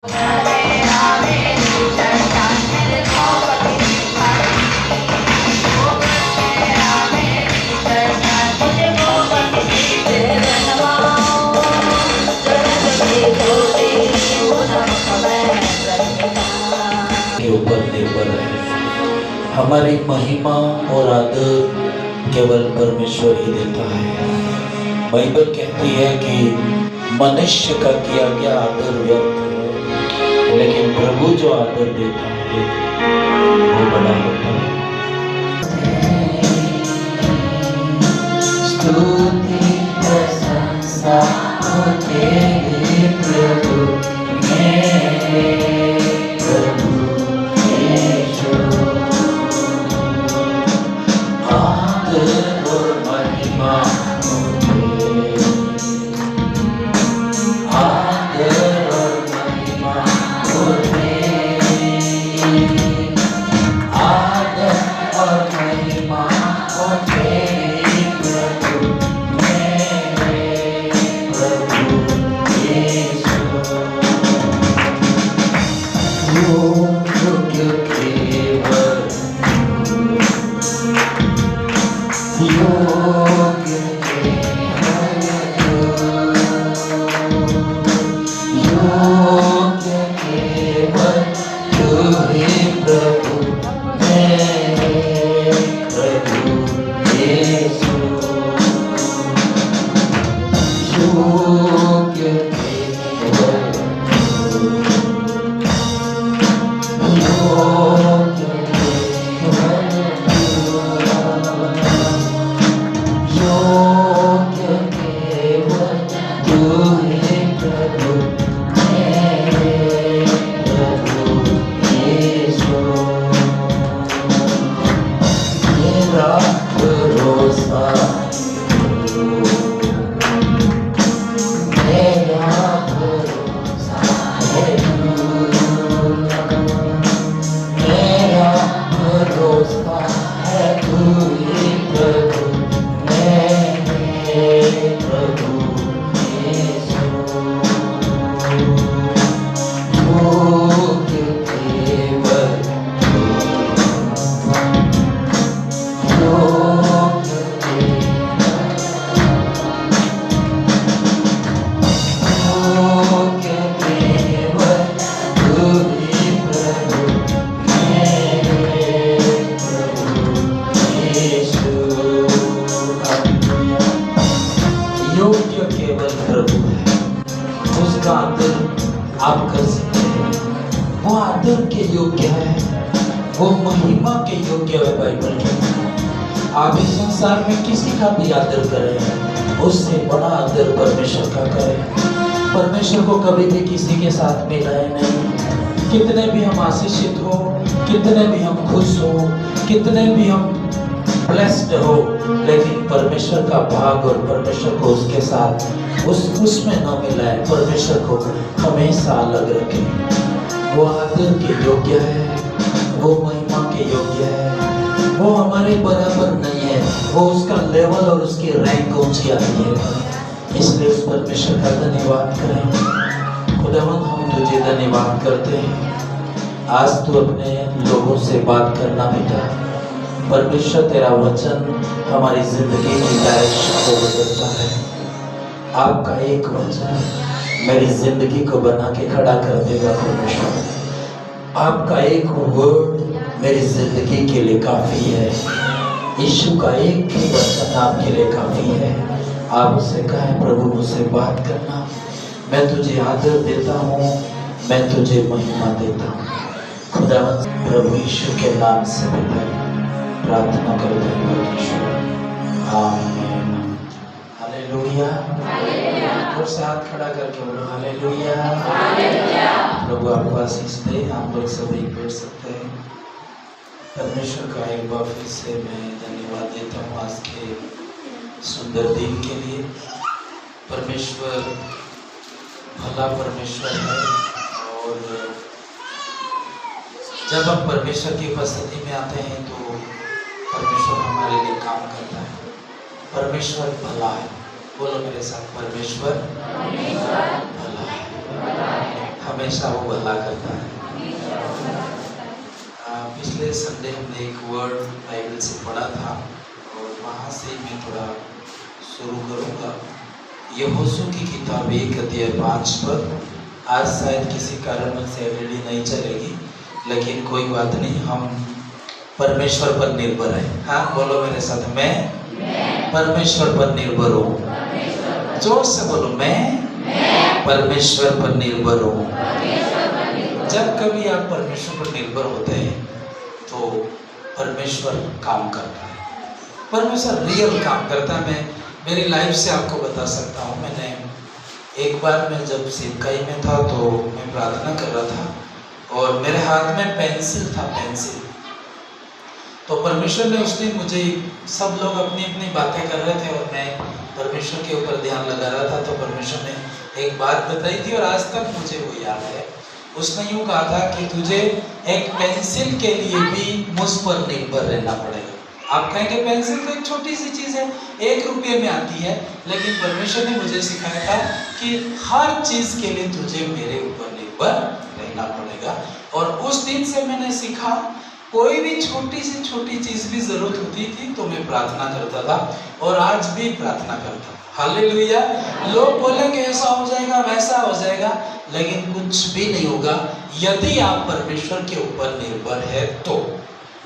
ऊपर निर्भर है। हमारी महिमा और आदर केवल परमेश्वर ही देता है। बाइबल कहती है कि मनुष्य का किया गया आदर व्यर्थ है, लेकिन प्रभु जो आदर देता है वो बड़ा होता है। स्तुति प्रशंसा हो तेरी प्रभु मेरे प्रभु यीशु। आदर और महिमा हो तेरी, आदर और महिमा हो तेरी, आदर और महिमा हो तेरी प्रभु मेरे प्रभु यीशु। योग्य केवल योग्य केवल योग्य केवल तू ही प्रभु मेरे प्रभु यीशु। योग्य केवल योग्य योग्य केवल तू ही प्रभु मेरे प्रभु यीशु। मेरा भरोसा मेरा भरोसा है तू, मेरा भरोसा है तू ही प्रभु मेरे प्रभु यीशु। योग्य केवल योग्य योग्य केवल तू ही प्रभु मेरे प्रभु यीशु। योग्य केवल प्रभु है, उसका आदर आप कर सकते हैं। वो आदर के योग्य है, वो महिमा के योग्य है। बाइबल कहती है आप इस संसार में किसी का भी आदर करें, उससे बड़ा आदर परमेश्वर का करें। परमेश्वर को कभी भी किसी के साथ मिलाए नहीं। कितने भी हम आशीषित हो, कितने भी हम खुश हो, कितने भी हम ब्लेस्ड हो, लेकिन परमेश्वर का भाग और परमेश्वर को उसके साथ उसमें न मिलाए। परमेश्वर को हमेशा अलग रखें। वो आदर के योग्य है, वो महिमा के योग्य है। वो हमारे बराबर नहीं है, वो उसका लेवल और उसकी रैंक ऊंची आती है। इसलिए उस परमेश्वर का धन्यवाद करें। खुदावंद हम तुझे धन्यवाद करते हैं। आज तू अपने लोगों से बात करना बेटा। परमेश्वर तेरा वचन हमारी जिंदगी की डायरेक्शन को बदलता है। आपका एक वचन मेरी जिंदगी को बना के खड़ा कर देगा परमेश्वर। आपका एक वर्ड मेरी जिंदगी के लिए काफी है। यीशु का एक ही वचन आपके लिए काफी है। आप उससे कहें प्रभु मुझसे बात करना, मैं तुझे आदर देता हूँ, मैं तुझे महिमा देता हूँ। खुदावंद प्रभु यीशु के नाम से बेटा प्रार्थना करते हैं यीशु, आमीन। हालेलुया। और से हाथ खड़ा करके बोलो हालेलुया। प्रभु आपको आशीष दे। आप लोग सभी बैठ सकते हैं। परमेश्वर का एक बार फिर से मैं धन्यवाद देता हूँ आज के सुंदर दिन के लिए। परमेश्वर भला परमेश्वर है और जब हम परमेश्वर की उपस्थिति में आते हैं तो परमेश्वर हमारे लिए काम करता है। परमेश्वर भला है। बोलो मेरे साथ, परमेश्वर भला है। हमेशा वो भला करता है। पिछले संडे हमने एक वर्ड बाइबल से पढ़ा था और वहाँ से मैं थोड़ा शुरू करूँगा। यहोशू की किताब 1:5 पर। आज शायद किसी कारण से एलईडी नहीं चलेगी, लेकिन कोई बात नहीं, हम परमेश्वर पर निर्भर है। हाँ बोलो मेरे साथ, मैं परमेश्वर पर निर्भर हूँ। जोर से बोलो, मैं परमेश्वर पर निर्भर हूँ। जब कभी आप परमेश्वर पर निर्भर होते हैं तो परमेश्वर काम करता है, परमेश्वर रियल काम करता है। मैं मेरी लाइफ से आपको बता सकता हूँ। मैंने एक बार मैं जब सेवकाई में था तो मैं प्रार्थना कर रहा था और मेरे हाथ में पेंसिल था, पेंसिल। तो परमेश्वर ने उस दिन मुझे, सब लोग अपनी अपनी बातें कर रहे थे और मैं परमेश्वर के ऊपर ध्यान लगा रहा था, तो परमेश्वर ने एक बात बताई थी और आज तक मुझे वो याद है। उसने यूँ कहा था कि तुझे एक पेंसिल के लिए भी मुझ पर निर्भर रहना पड़ेगा। आप कहेंगे पेंसिल तो एक छोटी सी चीज़ है, 1 रुपये में आती है, लेकिन परमेश्वर ने मुझे सिखाया था कि हर चीज़ के लिए तुझे मेरे ऊपर निर्भर रहना पड़ेगा। और उस दिन से मैंने सीखा, कोई भी छोटी से छोटी चीज़ भी ज़रूरत होती थी तो मैं प्रार्थना करता था और आज भी प्रार्थना करता हूँ। हालेलुया। लोग बोलेंगे ऐसा हो जाएगा, वैसा हो जाएगा, लेकिन कुछ भी नहीं होगा यदि आप परमेश्वर के ऊपर निर्भर है तो।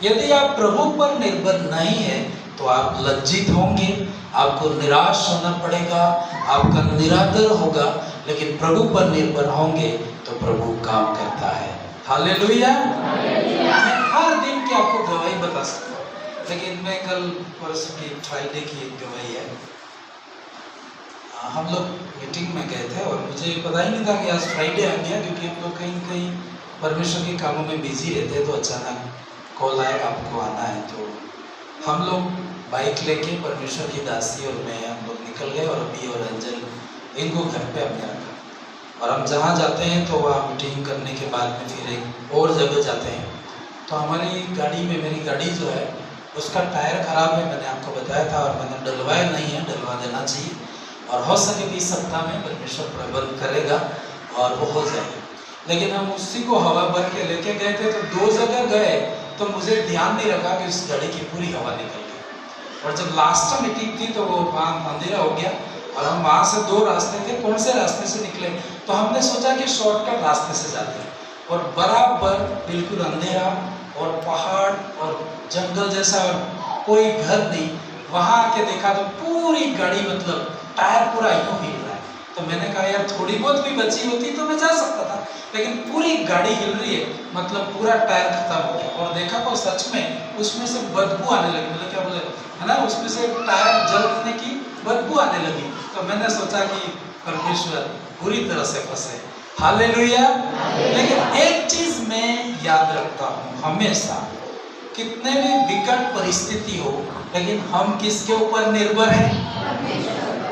यदि आप प्रभु पर निर्भर नहीं है तो आप लज्जित होंगे, आपको निराश होना पड़ेगा, आपका निरादर होगा। लेकिन प्रभु पर निर्भर होंगे तो प्रभु काम करता है। हालेलुया। मैं हर दिन की आपको गवाही बता सकता हूँ, लेकिन मैं कल परसों की फ्राइडे की एक गवाही है। हम लोग मीटिंग में गए थे और मुझे पता ही नहीं था कि आज फ्राइडे आ गया, क्योंकि हम लोग कहीं कहीं परमेश्वर के कामों में बिजी रहते। तो अचानक कॉल आया आपको आना है, तो हम लोग बाइक लेके परमेश्वर की दासी और मैं, हम लोग निकल गए और अभी और अंजल इनको घर पे हमने रखा। और हम जहाँ जाते हैं तो वहाँ मीटिंग करने के बाद में फिर एक और जगह जाते हैं। तो हमारी गाड़ी में, मेरी गाड़ी जो है उसका टायर ख़राब है, मैंने आपको बताया था, और मैंने डलवाया नहीं है, डलवा देना चाहिए। और हो सके कि इस सप्ताह में परमेश्वर प्रबंध करेगा और वो हो जाएगा। लेकिन हम उसी को हवा भर के लेके गए थे, तो 2 जगह गए तो मुझे ध्यान नहीं रखा कि उस गाड़ी की पूरी हवा निकल गई। और जब लास्ट मीटिंग थी तो वो वहाँ अंधेरा हो गया और हम वहाँ से 2 रास्ते थे, कौन से रास्ते से निकले, तो हमने सोचा कि शॉर्टकट रास्ते से जाते हैं। और बराबर बिल्कुल अंधेरा और पहाड़ और जंगल जैसा और कोई घर नहीं। वहाँ आके देखा तो पूरी गाड़ी, मतलब टायर पूरा यूँ हिल रहा है। तो मैंने कहा यार थोड़ी बहुत भी बची होती तो मैं जा सकता था, लेकिन पूरी गाड़ी हिल रही है, मतलब पूरा टायर खत्म हो गया। और देखा तो सच में उसमें से बदबू आने लगी, मतलब क्या बोले है ना, उसमें से टायर जलने की बदबू आने लगी। तो मैंने सोचा कि परमेश्वर पूरी तरह से फंसे। हालेलुया। लेकिन एक चीज मैं याद रखता हूँ हमेशा, कितने भी विकट परिस्थिति हो, लेकिन हम किसके ऊपर निर्भर हैं?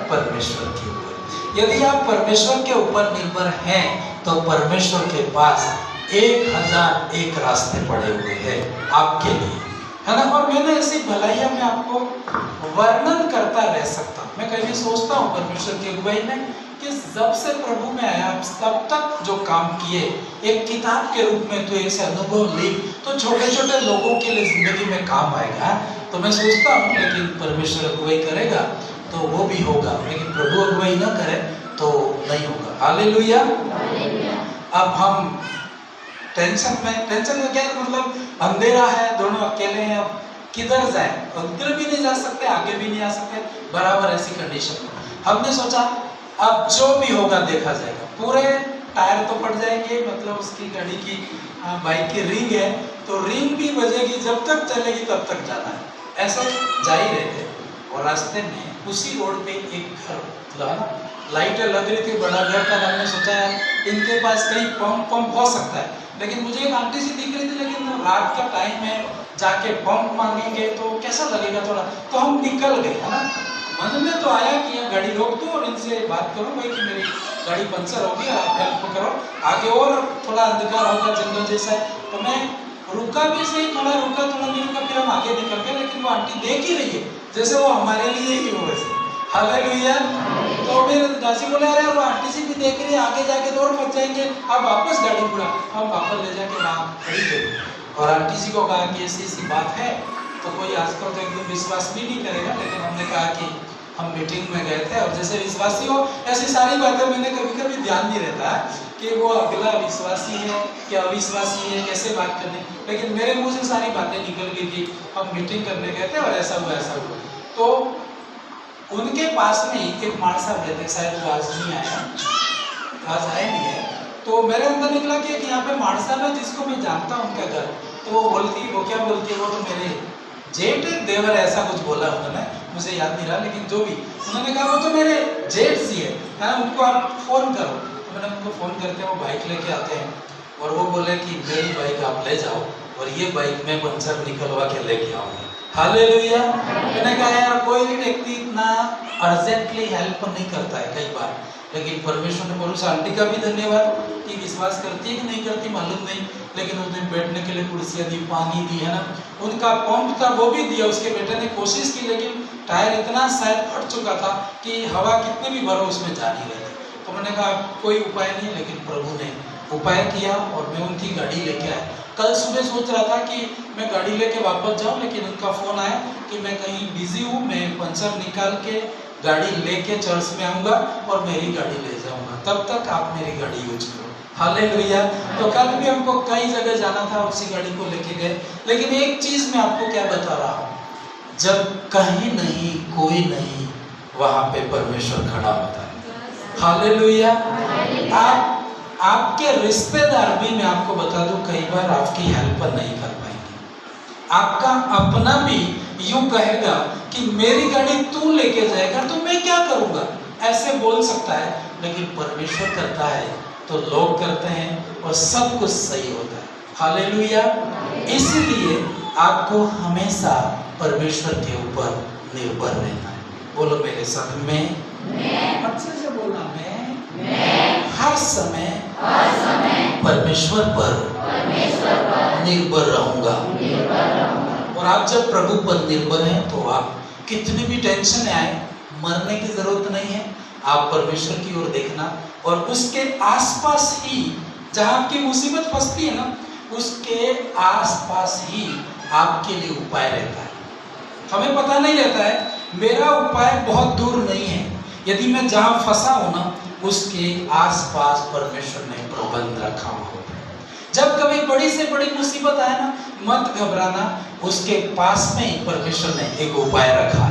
परमेश्वर के ऊपर। यदि आप परमेश्वर के ऊपर निर्भर हैं तो परमेश्वर के पास 1001 रास्ते पड़े हुए हैं आपके लिए, है ना। और मैंने ऐसी भलाइयाँ में आपको वर्णन करता रह सकता हूँ। मैं कभी सोचता हूँ परमेश्वर की अगुवाई में कि जब से प्रभु में आया तब तक जो काम किए, एक किताब के रूप में तो ऐसे अनुभव ली तो छोटे छोटे लोगों के लिए जिंदगी में काम आएगा। तो मैं सोचता हूँ लेकिन परमेश्वर अगुवाई करेगा तो वो भी होगा, लेकिन प्रभु अगुवाई ना करे तो नहीं होगा। हालेलुया। अब हम टेंशन में क्या, मतलब अंधेरा है, दोनों अकेले हैं, अब किधर जाए, उधर भी नहीं जा सकते, आगे भी नहीं आ सकते, बराबर ऐसी कंडीशन में हमने सोचा अब जो भी होगा देखा जाएगा। पूरे टायर तो पड़ जाएंगे, मतलब उसकी गाड़ी की, बाइक की रिंग है तो रिंग भी बजेगी, जब तक चलेगी तब तक जाना है। ऐसे जा ही रहे थे और रास्ते में उसी रोड पे एक घर, मतलब है ना, लाइटें लग रही थी, बड़ा घर था। हमने सोचा है इनके पास कहीं पंप हो सकता है, लेकिन मुझे एक आंटी सी दिख रही थी, लेकिन रात का टाइम है, जाके पंप मांगेंगे तो कैसा लगेगा थोड़ा। तो हम निकल गए, है ना। मन में तो आया कि यहाँ गाड़ी रोक दो और इनसे बात करो भाई कि मेरी गाड़ी पंचर होगी, आप हेल्प करो, आगे और थोड़ा अंधकार होगा, जंगल जैसा है। तो मैं रुका भी सही, थोड़ा रुका, थोड़ा नहीं रुका, फिर हम आगे निकल गए। लेकिन वो आंटी देख ही रही है जैसे वो हमारे लिए ही हो वैसे। हालेलुया। तो फिर दासी बोले अरे वो आंटी जी भी देख रही है, आगे जाके दौड़ मच जाएंगे, आप वापस गाड़ी मुड़ा, हम वापस ले जाके वहाँ खड़ी कर। और आंटी जी को कहा कि ऐसी ऐसी बात है, तो कोई आजकल तो एकदम विश्वास भी नहीं करेगा, लेकिन हमने कहा कि हम मीटिंग में गए थे और जैसे विश्वासी हो ऐसी सारी बातें मैंने कभी कभी ध्यान नहीं रहता कि वो अगला विश्वासी है क्या अविश्वासी है, कैसे बात करनी, लेकिन मेरे मुंह से सारी बातें निकल गई कि हम मीटिंग करने गए थे और ऐसा हुआ। तो उनके पास में एक माँ साहब रहते, शायद वो आज नहीं आया, आज आए नहीं है, तो मेरे अंदर निकला कि यहाँ पे माँ साहब है जिसको मैं जानता हूँ उनका घर, तो वो क्या बोलती है, वो तो मेरे जेठ देवर ऐसा कुछ बोला उन्होंने, मुझे याद नहीं रहा, लेकिन जो भी उन्होंने कहा वो तो मेरे जेठ जी है उनको आप फोन करो। तो मैंने उनको फोन करते हैं, वो बाइक लेके आते हैं और वो बोले कि मेरी बाइक आप ले जाओ और ये बाइक में पंचर निकलवा के लेके आओगे। हालेलुया। मैंने कहा यार कोई भी व्यक्ति इतना अर्जेंटली हेल्प नहीं करता है कई बार, लेकिन परमेश्वर ने बोला आंटी का भी धन्यवाद कि विश्वास करती है कि नहीं करती मालूम नहीं, लेकिन उसने बैठने के लिए कुर्सियाँ दी, पानी दी है ना, उनका पंप था वो भी दिया, उसके बेटे ने कोशिश की लेकिन टायर इतना शायद फट चुका था कि हवा कितने भी भरो उसमें जा नहीं रही थी। तो मैंने कहा कोई उपाय नहीं, लेकिन प्रभु ने उपाय किया और मैं उनकी गाड़ी लेके आया। कल सुबह सोच रहा था कि मैं गाड़ी लेके वापस जाऊं, लेकिन उनका फोन आया कि मैं कहीं बिजी हूँ, मैं पंचर निकाल के गाड़ी लेके चर्च में आऊँगा और मेरी गाड़ी ले जाऊँगा, तब तक आप मेरी गाड़ी यूज करो। हालेलुया। तो कल भी हमको कई जगह जाना था, उसी गाड़ी को लेके गए, लेकिन एक चीज मैं आपको क्या बता रहा हूँ, जब कहीं नहीं कोई नहीं वहां पे परमेश्वर खड़ा होता है। हालेलुया। आपके रिश्तेदार भी, मैं आपको बता दूं, कई बार आपकी हेल्प नहीं कर पाएंगे। आपका अपना भी यूं कहेगा कि मेरी गाड़ी तू लेके जाएगा तो मैं क्या करूंगा, ऐसे बोल सकता है, लेकिन परमेश्वर करता है तो लोग करते हैं और सब कुछ सही होता है। हालेलुया। इसलिए आपको हमेशा परमेश्वर के ऊपर निर्भर रहना है। बोलो मेरे साथ, मैं अच्छे से बोलना, मैं हर समय परमेश्वर पर निर्भर रहूंगा। और आप जब प्रभु पर निर्भर हैं तो आप कितनी भी टेंशन आए, मरने की जरूरत नहीं है, आप परमेश्वर की ओर देखना और उसके आसपास ही जहां आपकी मुसीबत फंसती है ना, उसके आसपास ही आपके लिए उपाय रहता है। हमें पता नहीं रहता है, मेरा उपाय बहुत दूर नहीं है, यदि मैं जहां फंसा हूं ना उसके आसपास परमेश्वर ने प्रबंध रखा हुआ होता है। जब कभी बड़ी से बड़ी मुसीबत आए ना, मत घबराना, उसके पास में ही परमेश्वर ने एक उपाय रखा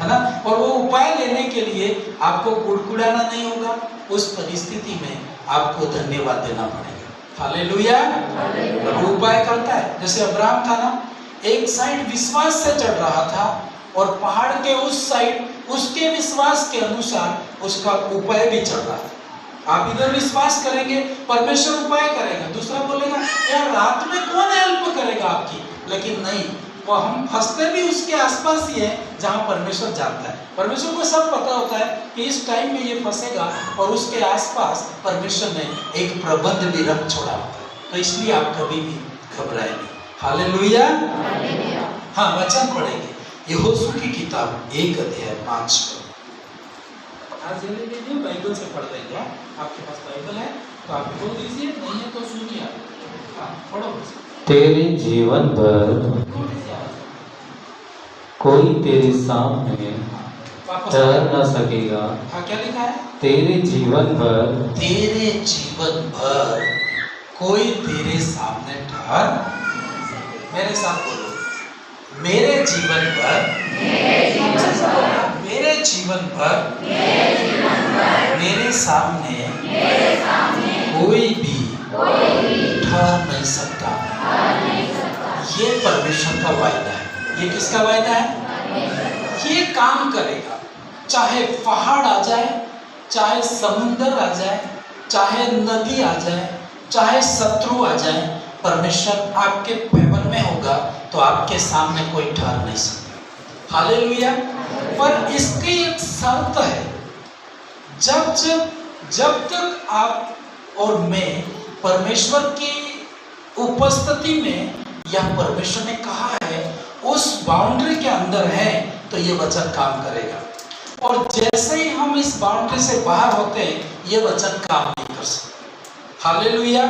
है ना, और वो उपाय लेने के लिए आपको कुड़कुड़ाना नहीं होगा, उस परिस्थिति में आपको धन्यवाद देना पड़ेगा। हालेलुया। प्रभु उपाय करता है। जैसे अब्राहम था ना, एक साइड विश्वास से चढ़ रहा था और पहाड़ के उस साइड उसके विश्वास के अनुसार उसका उपाय भी चल रहा था। आप इधर विश्वास करेंगे, परमेश्वर उपाय करेगा, दूसरा बोलेगा यार रात में कौन हेल्प करेगा आपकी, लेकिन नहीं, वो हम फंसते भी उसके आसपास ही है जहां परमेश्वर जानता है। परमेश्वर को सब पता होता है कि इस टाइम में ये फंसेगा और उसके आसपास परमेश्वर ने एक प्रबंध भी रख छोड़ा होता है, तो इसलिए आप कभी भी घबराए नहीं। हालेलुया। हाँ, वचन पढ़ेंगे यहोशू की किताब 1 अध्याय 5। आज ये लीजिए, बाइबल से पढ़ देंगे। आपके पास बाइबल है तो आप बोल दीजिए, नहीं है तो सुनिए। हाँ, पढ़ो। तेरे जीवन भर कोई तेरे सामने ठहर न सकेगा। हाँ, क्या लिखा है? तेरे जीवन भर कोई तेरे सामने ठहर, मेरे साथ बोलो, मेरे जीवन भर मेरे सामने कोई भी ठहर नहीं सकता। ये परमेश्वर का वायदा है। ये किसका वायदा है? ये काम करेगा, चाहे पहाड़ आ जाए, चाहे समुंदर आ जाए, चाहे नदी आ जाए, चाहे शत्रु आ जाए, परमेश्वर आपके फेवर में होगा तो आपके सामने कोई ठहर नहीं सकता। हालेलुया। पर इसकी एक शर्त है, जब तक आप और मैं परमेश्वर की उपस्थिति में या परमेश्वर ने कहा है उस बाउंड्री के अंदर है तो ये वचन काम करेगा। और जैसे ही हम इस बाउंड्री से बाहर होते हैं, ये वचन काम नहीं कर सकते। हालेलुया।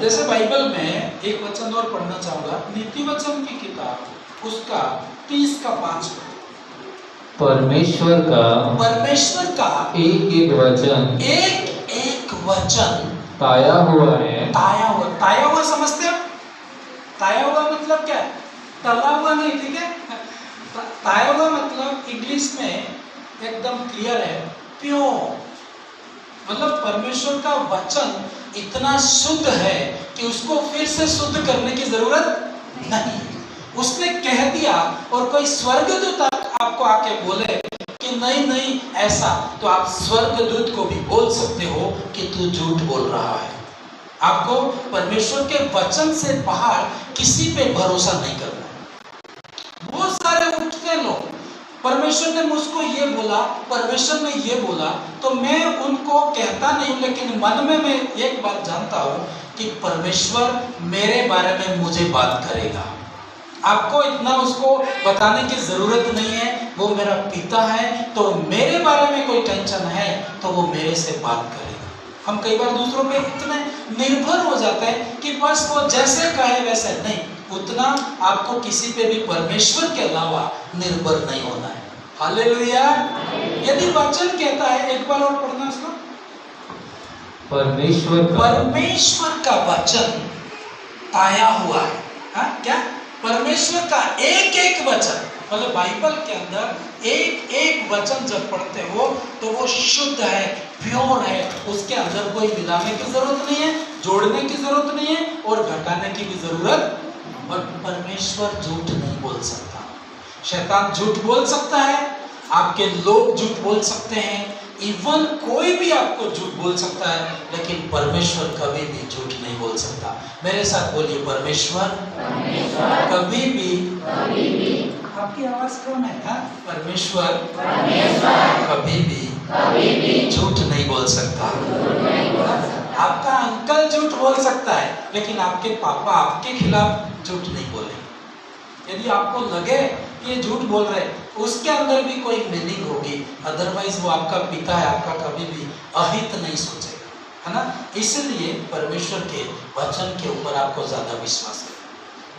जैसे बाइबल में एक वचन और पढ़ना चाहूंगा, नीति वचन की किताब उसका 30 का 5। परमेश्वर का एक वचन ताया हुआ है। ताया हुआ समझते हो? ताया हुआ मतलब क्या है? तला हुआ नहीं, ठीक है? ताया हुआ मतलब इंग्लिश में एकदम क्लियर है, प्योर। मतलब परमेश्वर का वचन इतना शुद्ध है कि उसको फिर से शुद्ध करने की जरूरत नहीं। उसने कह दिया और कोई स्वर्गदूत आपको आके बोले कि नहीं नहीं ऐसा, तो आप स्वर्गदूत को भी बोल सकते हो कि तू झूठ बोल रहा है। आपको परमेश्वर के वचन से बाहर किसी पे भरोसा नहीं करना। बहुत सारे उठते लोग, परमेश्वर ने मुझको ये बोला, परमेश्वर ने ये बोला, तो मैं उनको कहता नहीं, लेकिन मन में मैं एक बात जानता हूँ कि परमेश्वर मेरे बारे में मुझे बात करेगा। आपको इतना उसको बताने की जरूरत नहीं है, वो मेरा पिता है, तो मेरे बारे में कोई टेंशन है तो वो मेरे से बात करेगा। हम कई बार दूसरों पे इतने निर्भर हो जाते हैं कि बस वो जैसे कहे वैसे नहीं। उतना आपको किसी पे भी परमेश्वर के अलावा निर्भर नहीं होना है। हालेलुया। यदि वचन कहता है, एक बार और पढ़ना उसको, परमेश्वर का वचन ताया हुआ है। हाँ, क्या? परमेश्वर का एक एक वचन, मतलब बाइबल के अंदर एक एक वचन जब पढ़ते हो तो वो शुद्ध है, प्योर है। उसके अंदर कोई मिलाने की जरूरत नहीं है, जोड़ने की जरूरत नहीं है और घटाने की भी जरूरत। और परमेश्वर झूठ नहीं बोल सकता। शैतान झूठ बोल सकता है, आपके लोग झूठ बोल सकते हैं, इवन कोई भी आपको झूठ बोल सकता है, लेकिन परमेश्वर कभी भी झूठ नहीं बोल सकता। मेरे साथ बोलिए, परमेश्वर कभी भी। आपकी आवाज कौन है? हाँ? परमेश्वर कभी भी झूठ नहीं बोल सकता। आपका अंकल झूठ बोल सकता है, लेकिन आपके पापा आपके खिलाफ झूठ नहीं बोले। यदि आपको लगे कि ये झूठ बोल रहे, उसके अंदर भी कोई मीनिंग होगी, अदरवाइज वो आपका पिता है, आपका कभी भी अहित नहीं सोचेगा, है ना? इसलिए परमेश्वर के वचन के ऊपर आपको ज्यादा विश्वास है।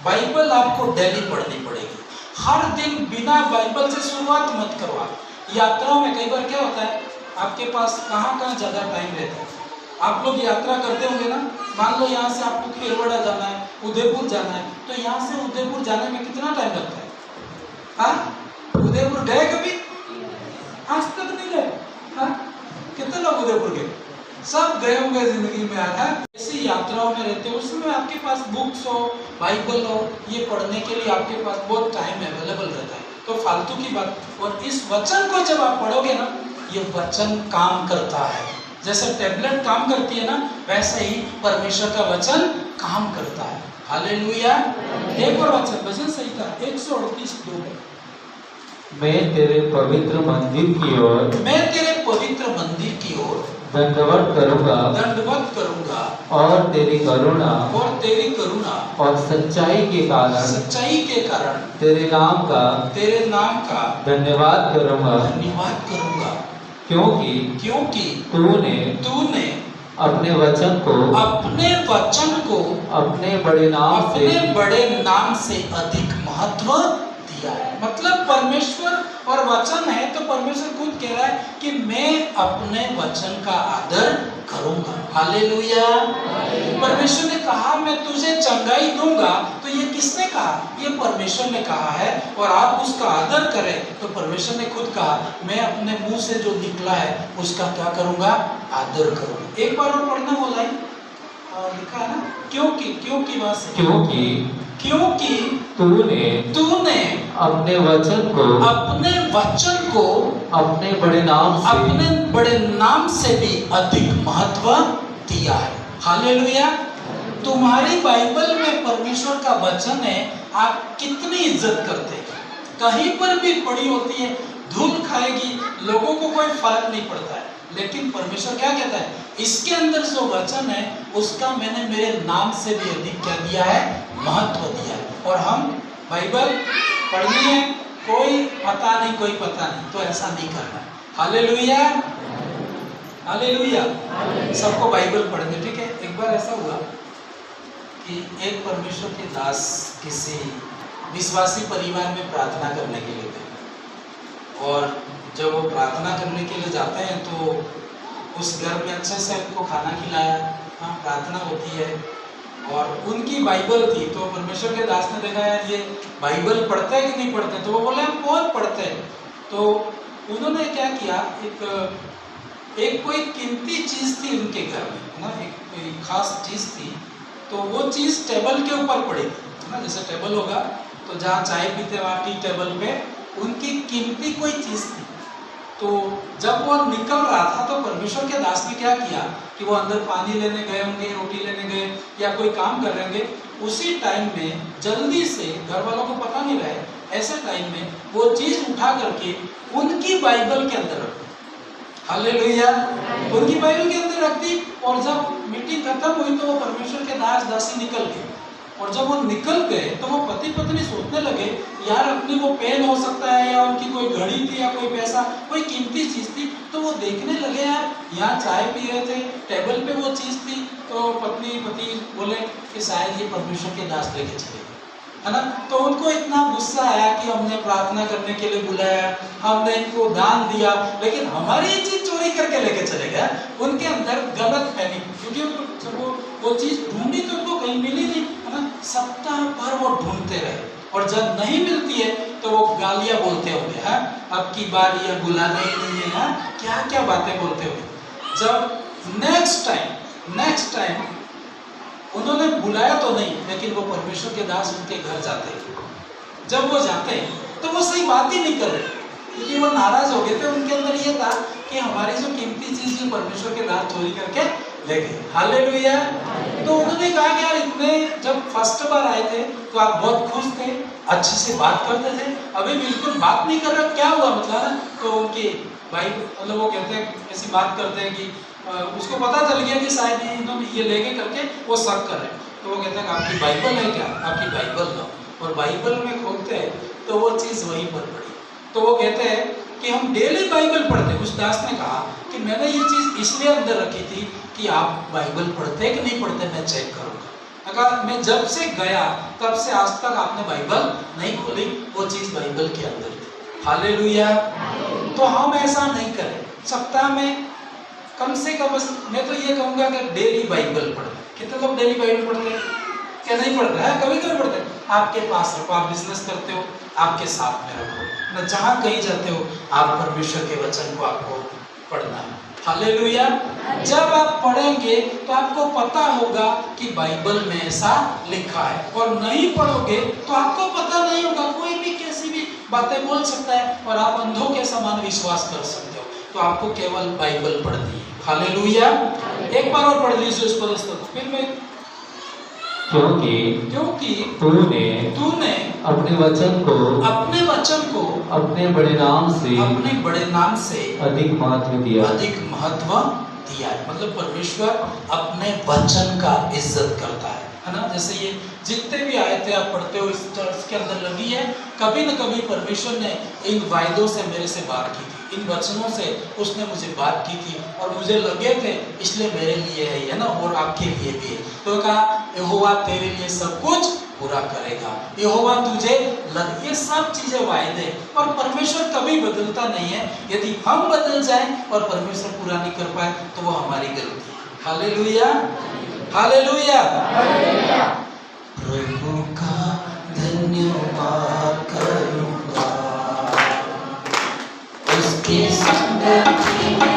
बाइबल आपको डेली पढ़नी पड़ेगी। हर दिन बिना बाइबल से शुरुआत मत करवा। यात्राओं में कई बार क्या होता है, आपके पास कहाँ ज्यादा टाइम रहता है। आप लोग यात्रा करते होंगे ना, मान लो यहाँ से आपको खेरवड़ा जाना है, उदयपुर जाना है, तो यहाँ से उदयपुर जाने में कितना टाइम लगता है? हाँ? उदयपुर गए कभी? आज तक नहीं गए? हाँ? कितने लोग उदयपुर गए? सब गए होंगे जिंदगी में। है ऐसी यात्राओं में रहते हो, उसमें आपके पास बुक्स हो, बाइबल हो, ये पढ़ने के लिए आपके पास बहुत टाइम अवेलेबल रहता है, तो फालतू की बात। और इस वचन को जब आप पढ़ोगे ना, ये वचन काम करता है। जैसे टैबलेट काम करती है ना, वैसे ही परमेश्वर का वचन काम करता है। हालेलुया। एक और वचन सही था, 138:2। मैं तेरे पवित्र मंदिर की ओर दंडवत करूंगा और तेरी करुणा और सच्चाई के कारण तेरे नाम का धन्यवाद करूंगा, क्योंकि तूने अपने वचन को अपने बड़े नाम से अधिक महत्व दिया है। मतलब परमेश्वर और वचन है, तो परमेश्वर खुद कह रहा है कि मैं अपने वचन का आदर करूंगा। हालेलुया। परमेश्वर ने कहा मैं तुझे चंगाई दूंगा, तो ये किसने कहा? ये परमेश्वर ने कहा है। और आप उसका आदर करें, तो परमेश्वर ने खुद कहा मैं अपने मुंह से जो निकला है उसका क्या करूंगा? आदर करूंगा। एक बार और पढ़ना वो लाइन लिखा है ना, क्योंकि तूने अपने वचन को अपने बड़े नाम से भी अधिक महत्व दिया है। हालेलुया। तुम्हारी बाइबल में परमेश्वर का वचन है, आप कितनी इज्जत करते हैं। कहीं पर भी पड़ी होती है, धूल खाएगी, लोगों को कोई फर्क नहीं पड़ता है, लेकिन परमेश्वर क्या कहता है? इसके अंदर जो वचन है उसका मैंने मेरे नाम से भी अधिक क्या दिया है? महत्व दिया है। और हम बाइबल पढ़नी है, कोई पता नहीं, तो ऐसा नहीं करना है। Hallelujah, hallelujah. सबको बाइबल पढ़ने, ठीक है। एक बार ऐसा हुआ कि एक परमेश्वर के दास किसी विश्वासी परिवार में प्रार्थना करने के लिए गए, और जब वो प्रार्थना करने के लिए जाते हैं तो उस घर में अच्छे से उनको खाना खिलाया, हाँ प्रार्थना होती है, और उनकी बाइबल थी। तो परमेश्वर के दास ने देखा यार ये बाइबल पढ़ते हैं कि नहीं पढ़ते, तो वो बोले हम बहुत पढ़ते हैं। तो उन्होंने क्या किया, एक कोई कीमती चीज थी उनके घर में, है ना, एक कोई खास चीज थी, तो वो चीज टेबल के ऊपर पड़ी थी, है ना, जैसे टेबल होगा तो जहाँ चाय पीते वहाँ टी टेबल पे उनकी कीमती कोई चीज थी। तो जब वो निकल रहा था तो परमेश्वर के दास ने क्या किया कि वो अंदर पानी लेने गए होंगे, रोटी लेने गए या कोई काम कर रहे होंगे, उसी टाइम में जल्दी से, घर वालों को पता नहीं रहे, ऐसे टाइम में वो चीज उठा करके उनकी बाइबल के अंदर रख दी। हालेलुया, उनकी बाइबल के अंदर रख दी। और जब मीटिंग खत्म हुई तो वो परमेश्वर के दास दासी निकल गए, और जब वो निकल गए तो वो पति पत्नी सोचने लगे यार अपनी वो पेन हो सकता है, या उनकी कोई घड़ी थी, या कोई पैसा, कोई कीमती चीज थी। तो वो देखने लगे यार यहाँ चाय पी रहे थे, टेबल पे वो चीज थी, तो पत्नी पति बोले कि शायद ये परमेश्वर के दास लेके चले गए, है ना। तो उनको इतना गुस्सा आया कि हमने प्रार्थना करने के लिए बुलाया, हमने इनको दान दिया, लेकिन हमारी ये चीज चोरी करके लेके चले गए। उनके अंदर गलत फहमी, क्योंकि जब वो चीज ढूंढी तो उनको कहीं मिली नहीं, है ना। सप्ताह भर वो ढूंढते रहे, और जब नहीं मिलती है तो वो गालियां बोलते होंगे, है अब की बार ये बुलाना ही नहीं है, है क्या क्या बातें बोलते होंगे। जब नेक्स्ट टाइम उन्होंने बुलाया तो नहीं, लेकिन वो परमेश्वर के दास उनके घर जाते हैं। जब वो जाते हैं तो वो सही बात ही नहीं कर रहे, क्योंकि वो नाराज हो गए थे। उनके अंदर ये था कि हमारी जो कीमती चीज है परमेश्वर के दास चोरी करके ले गए। हालेलुया। तो उन्होंने कहा कि यार इतने, जब फर्स्ट बार आए थे तो आप बहुत खुश थे, अच्छे से बात करते थे, अभी बिल्कुल बात नहीं कर रहे, क्या हुआ मतलब। तो उनके भाई मतलब वो कहते हैं, ऐसी बात करते हैं कि उसको पता चल गया कि शायद इन्होंने ये लेके करके वो शक कर रहे हैं। तो वो कहते हैं आपकी बाइबल है क्या, आपकी बाइबल लो, और बाइबल में खोलते हैं तो वो चीज़ वहीं पर पड़ी। तो वो कहते हैं कि हम डेली बाइबल पढ़ते। उस दास ने कहा कि मैंने ये चीज़ इसलिए अंदर रखी थी कि आप बाइबल पढ़ते कि नहीं पढ़ते मैं चेक करूँगा। अगर मैं जब से गया तब से आज तक आपने बाइबल नहीं खोली, वो चीज़ बाइबल के अंदर थी। हालेलुया। तो हम ऐसा नहीं करें, सप्ताह में कम से कम, मैं तो ये कहूँगा कि डेली बाइबल पढ़ें। कितने लोग डेली बाइबल पढ़ते हैं, क्या नहीं पढ़ते हैं? कभी कभी पढ़ते हैं। आपके पास रखो, आप बिजनेस करते हो आपके साथ में रखो, न जहाँ कहीं जाते हो आप परमेश्वर के वचन को आपको पढ़ना है। हालेलुया। जब आप पढ़ेंगे तो आपको पता होगा कि बाइबल में ऐसा लिखा है, और नहीं पढ़ोगे तो आपको पता नहीं होगा। कोई भी कैसी भी बातें बोल सकता है और आप अंधों के समान विश्वास कर सकते हो। तो आपको केवल बाइबल पढ़नी है। हालेलुया। एक बार और पढ़ लीजिए उस पद को, फिर मैं। क्योंकि तूने अपने वचन को अपने बड़े नाम से अधिक महत्व दिया है। मतलब परमेश्वर अपने वचन का इज्जत करता है ना। जैसे ये जितने भी आए थे आप पढ़ते हो, इस चर्च के अंदर लगी है, कभी न कभी परमेश्वर ने इन वायदों से मेरे से बात की थी, इन वचनों से उसने मुझे बात की थी, और मुझे लगे थे इसलिए मेरे लिए है ना, और आपके लिए भी है। तो कहा यहोवा तेरे लिए सब कुछ पूरा करेगा, यहोवा तुझे ये सब चीजें वायदे। और परमेश्वर कभी बदलता नहीं है। यदि हम बदल जाएं और परमेश्वर पूरा नहीं कर पाए तो वो हमारी गलती है। Hallelujah, hallelujah. प्रभु का धन्यवाद करूंगा, उसके संगति में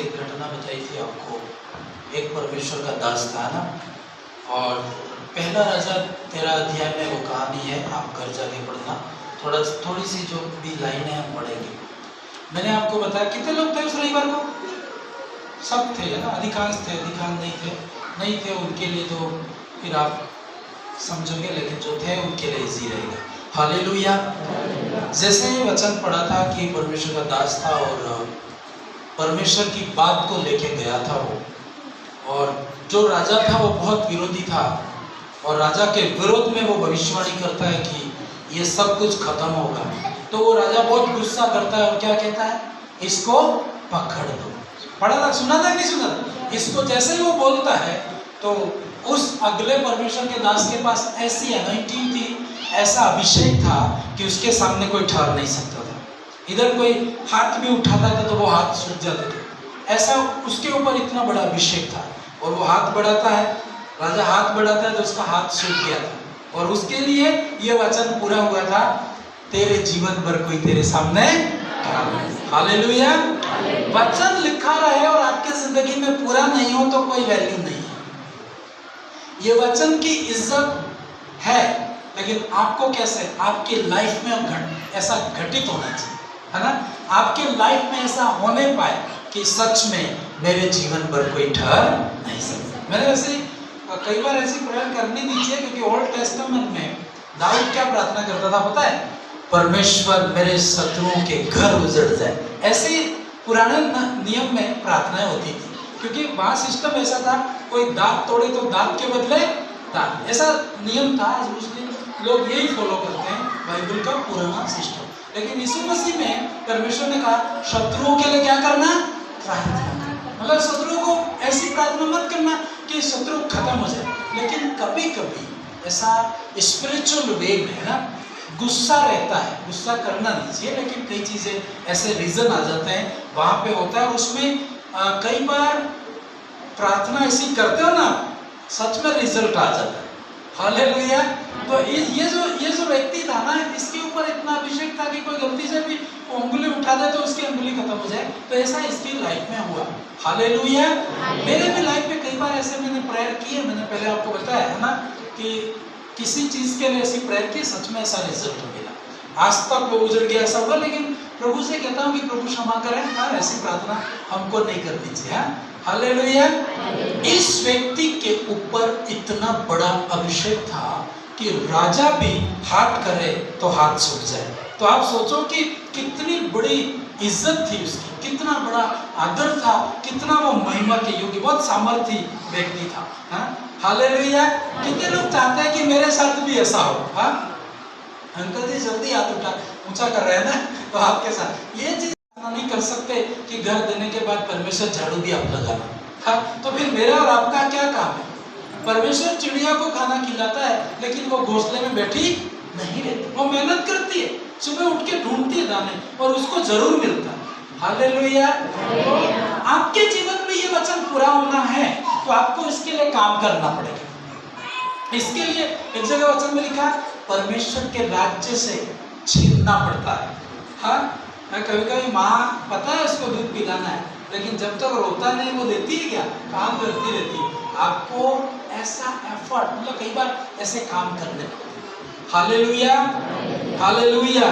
एक घटना बताई थी आपको। एक परमेश्वर का दास था ना, और पहला राजा 13 अध्याय में वो कहानी है, आप घर जाके पढ़ना। थोड़ी सी जो भी लाइनें हम पढ़ेंगे। मैंने आपको बताया कितने लोग थे उस रविवार को? सब थे ना, अधिकांश थे, अधिकांश नहीं थे उनके लिए तो फिर आप समझोगे, लेकिन जो थे उनके लिए इजी रहेगा। हालेलुया। जैसे वचन पढ़ा था कि परमेश्वर का दास था और परमेश्वर की बात को लेके गया था वो, और जो राजा था वो बहुत विरोधी था, और राजा के विरोध में वो भविष्यवाणी करता है कि ये सब कुछ खत्म होगा। तो वो राजा बहुत गुस्सा करता है और क्या कहता है, इसको पकड़ दो। पढ़ा था, सुना था नहीं सुना था? इसको जैसे ही वो बोलता है तो उस अगले परमेश्वर के दास के पास ऐसी अनॉइंटिंग थी, ऐसा अभिषेक था कि उसके सामने कोई ठहर नहीं सकता था। इधर कोई हाथ भी उठाता था तो वो हाथ सूख जाते थे, ऐसा उसके ऊपर इतना बड़ा अभिषेक था। और वो हाथ बढ़ाता है, राजा हाथ बढ़ाता है तो उसका हाथ सूख गया था, और उसके लिए ये वचन पूरा हुआ था, तेरे जीवन भर कोई तेरे सामने। हालेलुया। वचन लिखा रहे और आपके जिंदगी में पूरा नहीं हो तो कोई वैल्यू नहीं है। ये वचन की इज्जत है, लेकिन आपको कैसे आपकी लाइफ में ऐसा घटित होना चाहिए, है ना? आपके लाइफ में ऐसा होने पाए कि सच में मेरे जीवन पर कोई ठहर नहीं सकता। मैंने वैसे कई बार ऐसी प्रेयर करनी नहीं चाहिए, क्योंकि ओल्ड टेस्टामेंट में दाऊद क्या प्रार्थना करता था पता है? परमेश्वर मेरे शत्रुओं के घर उजड़ जाए। ऐसे पुराने नियम में प्रार्थनाएं होती थी, क्योंकि वहाँ सिस्टम ऐसा था, कोई दांत तोड़े तो दांत के बदले दांत, ऐसा नियम था। मुस्लिम लोग यही फॉलो करते हैं, बाइबल का पुराना सिस्टम। लेकिन यीशु मसीह में परमेश्वर ने कहा शत्रुओं के लिए क्या करना, प्रार्थना। मतलब शत्रुओं को ऐसी प्रार्थना मत करना कि शत्रु खत्म हो जाए, लेकिन कभी कभी ऐसा स्पिरिचुअल वे में, है ना, गुस्सा रहता है, गुस्सा करना नहीं चाहिए, लेकिन कई चीजें ऐसे रीजन आ जाते हैं वहां पे होता है, और उसमें कई बार प्रार्थना ऐसी करते हो ना, सच में रिजल्ट आ जाता है। हालेलुया। तो ये जो व्यक्ति था ना, इसके ऊपर इतना अभिषेक था कि कोई गलती से भी उंगली उठा दे तो उसकी उंगली खत्म हो जाए। तो ऐसा इसकी लाइफ में हुआ। हालेलुया। मेरे भी लाइफ में कई बार ऐसे मैंने प्रेयर की है, मैंने पहले आपको बताया है ना कि किसी चीज के लिए ऐसी प्रेयर की, सच में ऐसा रिजल्ट मिला। आज तक वो उजड़ गया ऐसा हुआ, लेकिन प्रभु से कहता हूँ कि प्रभु क्षमा करें, ऐसी प्रार्थना हमको नहीं करनी चाहिए। हालेलुया। इस व्यक्ति के ऊपर इतना बड़ा अभिषेक था कि राजा भी हाथ करे तो हाथ सूख जाए। तो आप सोचो कि कितनी बड़ी इज्जत थी उसकी, कितना बड़ा आदर था, कितना वो महिमा के योग्य, बहुत सामर्थी व्यक्ति था। हालेलुया। कितने लोग चाहते हैं कि मेरे साथ भी ऐसा हो? अंकल जी जल्दी हाथ ऊंचा कर रहे हैं ना, तो आपके साथ ये चीज नहीं कर सकते कि घर देने के बाद परमेश्वर झाड़ू भी आप लगाना। तो फिर मेरा और आपका क्या काम है? परमेश्वर चिड़िया को खाना खिलाता है, लेकिन वो घोंसले में बैठी नहीं रहती, वो मेहनत करती है, सुबह उठ के ढूंढती है दाने, और उसको जरूर मिलता है। हालेलुया। आपके जीवन में ये वचन पूरा होना है तो आपको इसके लिए काम करना पड़ेगा। इसके लिए एक जगह वचन में लिखा, परमेश्वर के राज्य से छीनना पड़ता है। कभी कभी माँ पता है उसको दूध पिलाना है, लेकिन जब तक रोता नहीं वो देती है क्या, काम करती रहती है। आपको ऐसा एफर्ट, मतलब कई बार ऐसे काम करने पड़ते हैं। हालेलुया। हालेलुया।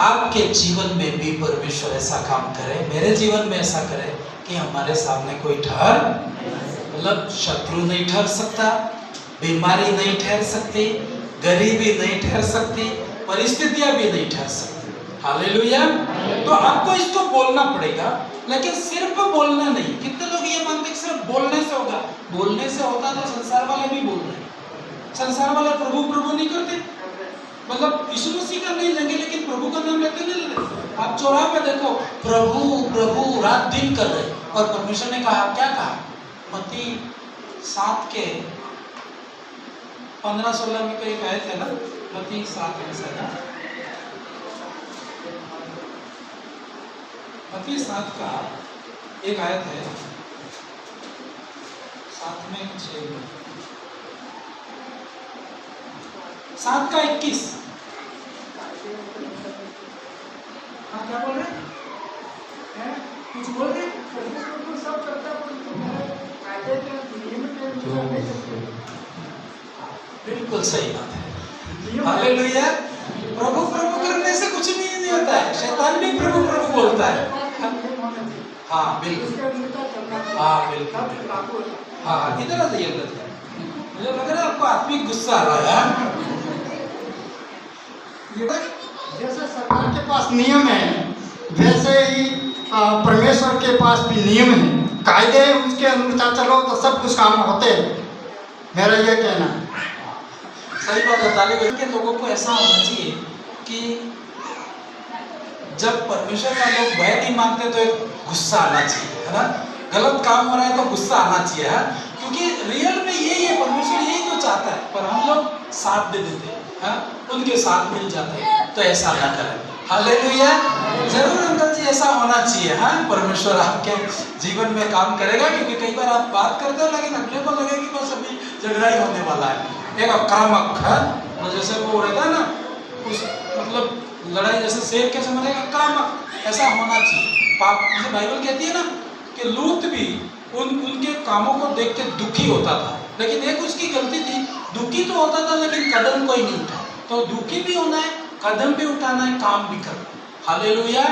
आपके जीवन में भी परमेश्वर ऐसा काम करे, मेरे जीवन में ऐसा करे कि हमारे सामने कोई ठहर, मतलब शत्रु नहीं ठहर सकता, बीमारी नहीं ठहर सकती, गरीबी नहीं ठहर सकती, परिस्थितियां भी नहीं ठहर सकती। हालेलुया। तो आपको इसको बोलना पड़ेगा, लेकिन सिर्फ बोलना नहीं। कितने लोग ये मानते सिर्फ बोलने से होगा? बोलने से होता तो संसार वाले भी बोल रहे हैं। संसार वाले प्रभु प्रभु नहीं करते, मतलब यीशु मसीह का नहीं लेंगे, लेकिन प्रभु का नाम लेते नहीं लेते। आप चौराहे पे देखो, प्रभु प्रभु रात दिन कर रहे, और परमेश्वर ने कहा, क्या कहा? मत्ती 7 के 15-16 में कोई आयत है ना, मत्ती 7 में से ना, मत्ती 7 का एक आयत है, 7 में 7 का 21। हाँ क्या बोल रहे हैं? कुछ बोल रहे हैं? बिल्कुल सही बात है। हालेलुया। प्रभु प्रभु करने से कुछ भी नहीं होता है। शैतान भी प्रभु प्रभु बोलता है। हाँ बिल्कुल, हाँ बिल्कुल, हाँ इधर आ जाइए, इधर जाइए। मुझे लग रहा है आपको आत्मिक गुस्सा आ रहा है। जैसे सरकार के पास नियम है, वैसे ही परमेश्वर के पास भी नियम है, कायदे हैं, उसके अनुसार चलो तो सब कुछ काम होते हैं। मेरा ये कहना है। सही बात है। तालिबान के लोगों को ऐसा होना चाहिए कि जब परमेश्वर का लोग भय नहीं मानते तो एक गुस्सा आना चाहिए, है ना। गलत काम हो रहा है तो गुस्सा आना चाहिए, है? क्योंकि रियल में यही है, परमेश्वर यही तो चाहता है, पर हम लोग साथ दे देते हैं, उनके साथ मिल जाते हैं। तो ऐसा ना करें। हालेलुया। जरूर अंकल जी ऐसा होना चाहिए। हाँ, परमेश्वर आपके जीवन में काम करेगा, क्योंकि कई बार आप बात करते हो लेकिन अगले को लगे कि बस अभी झगड़ा ही होने वाला है। एक आक्रामक है, जैसे वो रहता है ना, उस मतलब लड़ाई जैसे शेर के समय एक आक्रामक, ऐसा होना चाहिए। पाप जैसे बाइबल कहती है ना कि लूत भी उनके कामों को देख के दुखी होता था, लेकिन एक उसकी गलती थी, दुखी तो होता था लेकिन कदम कोई नहीं उठा। तो दुखी भी होना है, कदम भी उठाना है, काम भी करना है। हालेलुया।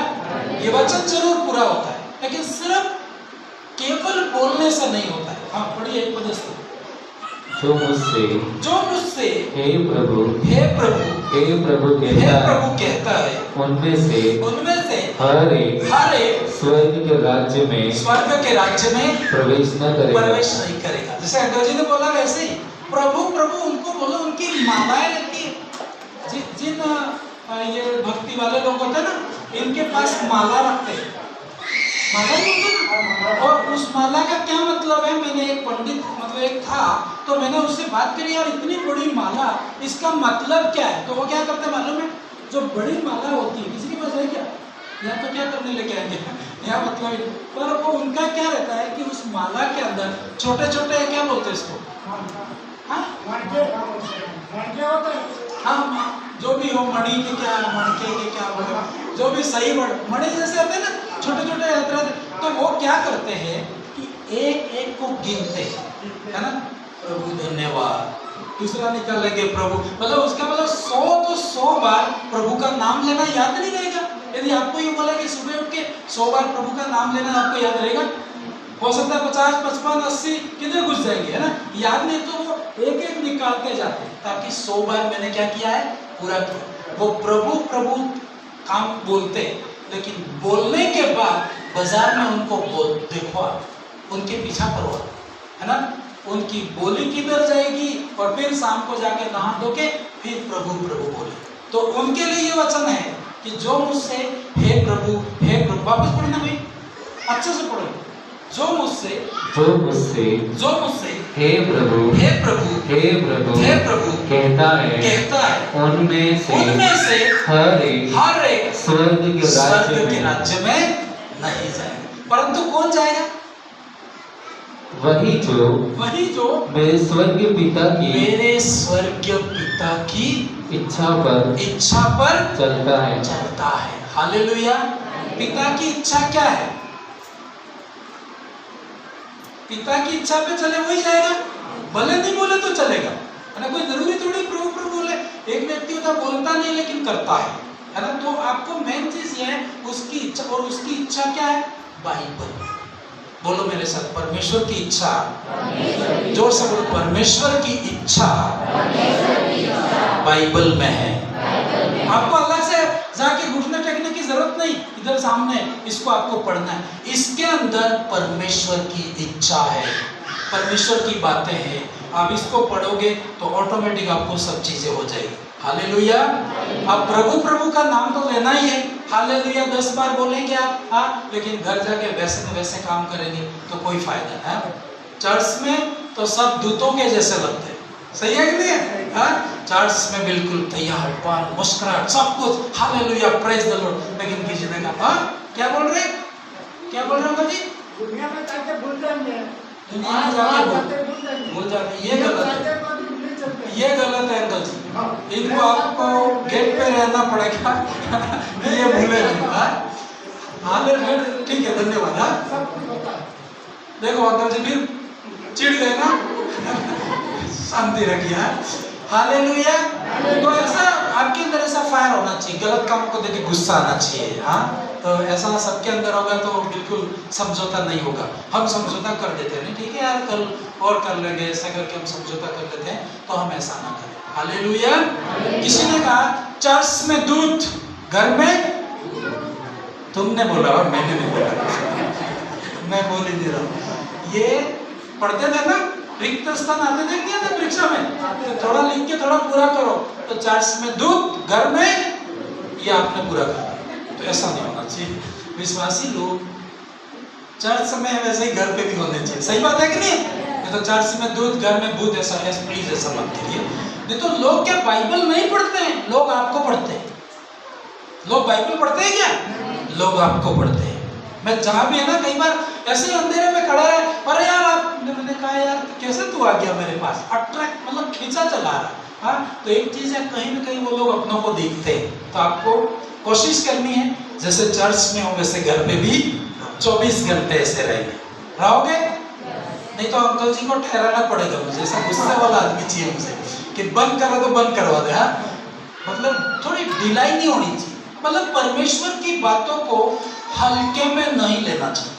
ये वचन जरूर पूरा होता है, लेकिन सिर्फ केवल बोलने से नहीं होता है। हाँ पढ़िए एक पद से। जो मुझसे हे प्रभु हे प्रभु कहता है उनमें से हर एक स्वर्ग के राज्य में प्रवेश नहीं करेगा। जैसे अंकल जी ने बोला वैसे ही प्रभु प्रभु उनको बोलो, उनकी मालाएं रहती है। जिन ये भक्ति वाले लोग होते हैं ना, इनके पास माला रखते हैं, माला ही होता है ना। और उस माला का क्या मतलब है, मैंने एक पंडित मतलब एक था, तो मैंने उससे बात करी, यार इतनी बड़ी माला, इसका मतलब क्या है। तो वो क्या करते हैं मालूम है, जो बड़ी माला होती है, किसी के पास है क्या, या तो क्या करने लेके आएंगे यहाँ मतलब, पर वो उनका क्या रहता है कि उस माला के अंदर छोटे छोटे क्या बोलते हैं इसको, हाँ जो भी हो, मणि के क्या, मणके के क्या बोले, जो भी सही वर्ड, मणि जैसे होते हैं ना, छोटे छोटे रहते हैं। तो वो क्या करते हैं कि एक एक को गिनते हैं, है ना। प्रभु धन्यवाद, दूसरा निकालेंगे प्रभु, मतलब उसका मतलब 100 तो 100 बार प्रभु का नाम लेना याद नहीं रहेगा। यदि आपको ये बोला कि सुबह उठ के 100 बार प्रभु का नाम लेना आपको याद रहेगा, हो सकता है 50, 55, 80 किधर घुस जाएंगे, है ना, याद नहीं। तो वो एक एक निकालते जाते हैं ताकि 100 बार मैंने क्या किया है, पूरा किया। वो प्रभु प्रभु काम बोलते, लेकिन बोलने के बाद बाजार में उनको देखो, उनके पीछा करो, है ना। उनकी बोली किधर जाएगी, और फिर शाम को जाके नहा धो के फिर प्रभु प्रभु बोले। तो उनके लिए ये वचन है कि जो मुझसे हे प्रभु, वापस पढ़ना भाई, अच्छे से पढ़ो। जो मुझसे हे प्रभु कहता है उनमें से हर एक स्वर्ग के राज्य में नहीं जाएगा। परंतु कौन जाएगा, वही जो मेरे स्वर्गीय पिता की इच्छा पर चलता है। हालेलुया। पिता की इच्छा क्या है, पिता की इच्छा पे चले वही जाएगा, भले नहीं बोले तो चलेगा, है ना। कोई जरूरी थोड़ी प्रभु प्रभु बोले। एक व्यक्ति होता बोलता नहीं लेकिन करता है ना। तो आपको मेन चीज ये है उसकी इच्छा, और उसकी इच्छा क्या है, बाइबल। बोलो मेरे साथ, परमेश्वर की इच्छा, जोर से बोलो, परमेश्वर की इच्छा बाइबल में है। आपको अलग से जाके घुटने टेकने की जरूरत नहीं, इधर सामने इसको आपको पढ़ना है। इसके अंदर परमेश्वर की इच्छा है, परमेश्वर की बातें हैं। आप इसको पढ़ोगे तो ऑटोमेटिक आपको सब चीजें हो जाएगी। हालेलुया। अब प्रभु प्रभु का नाम तो लेना ही है, हालेलुया 10 बार बोलेंगे आप, हाँ, लेकिन घर जाके वैसे न वैसे काम करेंगे तो कोई फायदा है। चर्च में तो सब दूतों के जैसे लगते हैं, सही है कि नहीं है, हाँ। चर्च में बिल्कुल तैयार, पान, मुस्कुराहट, सब कुछ, हालेलुया, प्रेज द लॉर्ड। लेकिन किसी ने कहा, हाँ क्या बोल रहे हैं जी, दुनिया में जाके भूल जाएंगे, दुनिया में जाके भूल जाते, ये गलत है, ये गलत है अंकल जी। इनको आपको गेट पे रहना पड़ेगा ये भूले नहीं। हालेलुया, ठीक है, धन्यवाद। हाँ सब कुछ होता है। देखो अंकल जी फिर चिढ़ गए ना, शांति रखिए। हालेलुया। तो ऐसा आपके अंदर ऐसा फायर होना चाहिए, गलत कामों को देख के गुस्सा आना चाहिए। हाँ, तो ऐसा सबके अंदर होगा तो बिल्कुल समझौता नहीं होगा। हम समझौता कर देते हैं, नहीं ठीक है यार कल और कर लेंगे, ऐसा करके हम समझौता कर लेते हैं, तो हम ऐसा ना करें। हालेलुया। किसी ने कहा चर्च में दूध, घर में, तुमने बोला और मैंने नहीं बोला, मैं बोल ही नहीं रहा हूँ। ये पढ़ते थे ना, रिक्त स्थान आते थे क्या था परीक्षा में, तो थोड़ा लिख के थोड़ा पूरा करो। तो चर्च में दूध, घर में, ये आपने पूरा कर दिया। तो ऐसा नहीं होना चाहिए। विश्वासी लोग चर्च में वैसे ही घर पे भी होने चाहिए। सही बात है कि नहीं? तो चर्च में दूध, घर में भूत, ऐसा है, प्लीज ऐसा मत करिए। नहीं तो लोग क्या बाइबल नहीं पढ़ते हैं, लोग आपको पढ़ते हैं। लोग बाइबल पढ़ते हैं क्या? लोग आपको पढ़ते हैं। मैं जहाँ भी है ना, कई बार ऐसे ही अंधेरे में खड़ा है, अरे यार मैंने कहा यार कैसे तू आ गया मेरे पास, अट्रैक्ट मतलब खींचा चला रहा। हाँ, तो एक चीज है, कहीं ना कहीं वो लोग अपनों को देखते हैं। तो आपको कोशिश करनी है जैसे चर्च में हो वैसे घर पे भी 24 घंटे ऐसे रहोगे। नहीं तो अंकल जी को ठहराना पड़ेगा मुझे, ऐसा गुस्से वाला आदमी चाहिए मुझे कि बंद करो तो बंद करवा दे। हाँ, मतलब थोड़ी ढिलाई नहीं होनी चाहिए। मतलब परमेश्वर की बातों को हल्के में नहीं लेना चाहिए।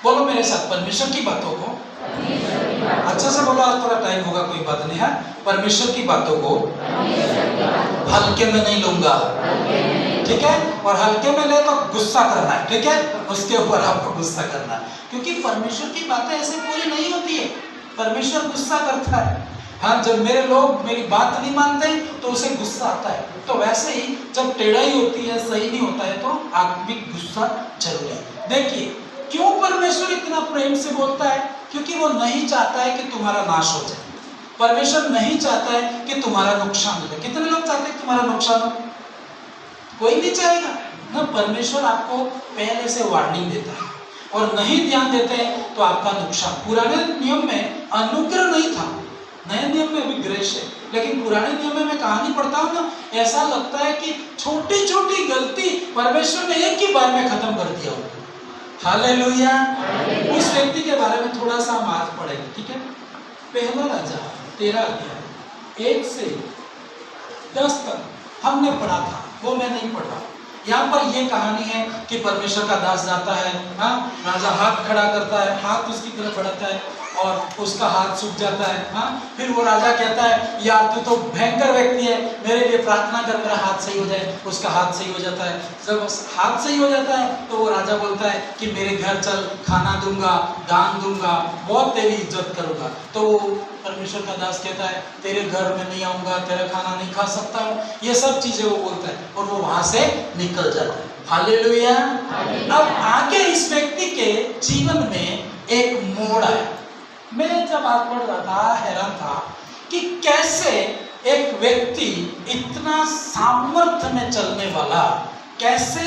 बोलो मेरे साथ, परमेश्वर की बातों को अच्छा से बोलो, आज थोड़ा टाइम होगा, कोई बात नहीं है। परमेश्वर की बातों को हल्के में नहीं लूंगा, ठीक है? और हल्के में ले तो गुस्सा करना है, ठीक है? उसके ऊपर आपको गुस्सा करना है, क्योंकि परमेश्वर की बातें ऐसे पूरी नहीं होती है। परमेश्वर गुस्सा करता है। हाँ, जब मेरे लोग मेरी बात नहीं मानते तो उसे गुस्सा आता है। तो वैसे ही जब टेढ़ाई होती है, सही नहीं होता है, तो आत्मिक गुस्सा जरूर है। देखिए क्यों परमेश्वर इतना प्रेम से बोलता है, क्योंकि वो नहीं चाहता है कि तुम्हारा नाश हो जाए। परमेश्वर नहीं चाहता है कि तुम्हारा नुकसान हो जाए। कितने लोग चाहते हैं तुम्हारा नुकसान हो? कोई नहीं चाहेगा ना। परमेश्वर आपको पहले से वार्निंग देता है, और नहीं ध्यान देते हैं तो आपका नुकसान। पुराने नियम में अनुग्रह नहीं था, नए नियम में भी ग्रेस है, लेकिन पुराने नियम में मैं कहानी पढ़ता हूँ ना, ऐसा लगता है कि छोटी छोटी गलती परमेश्वर ने एक ही बार में खत्म कर दिया हो। हालेलुया। उस व्यक्ति के बारे में थोड़ा सा हम आज पढ़ेंगे, ठीक है? पहला राजा 13 अध्याय 1 से 10 तक हमने पढ़ा था, वो मैं नहीं पढ़ रहा। यहाँ पर ये कहानी है कि परमेश्वर का दास जाता है, हाँ, राजा हाथ खड़ा करता है, हाथ उसकी तरफ बढ़ाता है और उसका हाथ सूख जाता है। हाँ, फिर वो राजा कहता है यार तू तो भयंकर व्यक्ति है, मेरे लिए प्रार्थना कर, मेरा हाथ सही हो जाए। उसका हाथ सही हो जाता है। जब हाथ सही हो जाता है तो वो राजा बोलता है कि मेरे घर चल, खाना दूंगा, दान दूंगा, बहुत तेरी इज्जत करूंगा। तो परमेश्वर का दास कहता है तेरे घर में नहीं आऊंगा, तेरा खाना नहीं खा सकता हूँ, ये सब चीजें वो बोलता है, और वो वहां से निकल जाता है। हालेलुया। अब आगे इस व्यक्ति के जीवन में एक मोड़ आया। मैं जब आज पढ़ रहा था हैरान था कि कैसे एक व्यक्ति इतना सामर्थ्य में चलने वाला, कैसे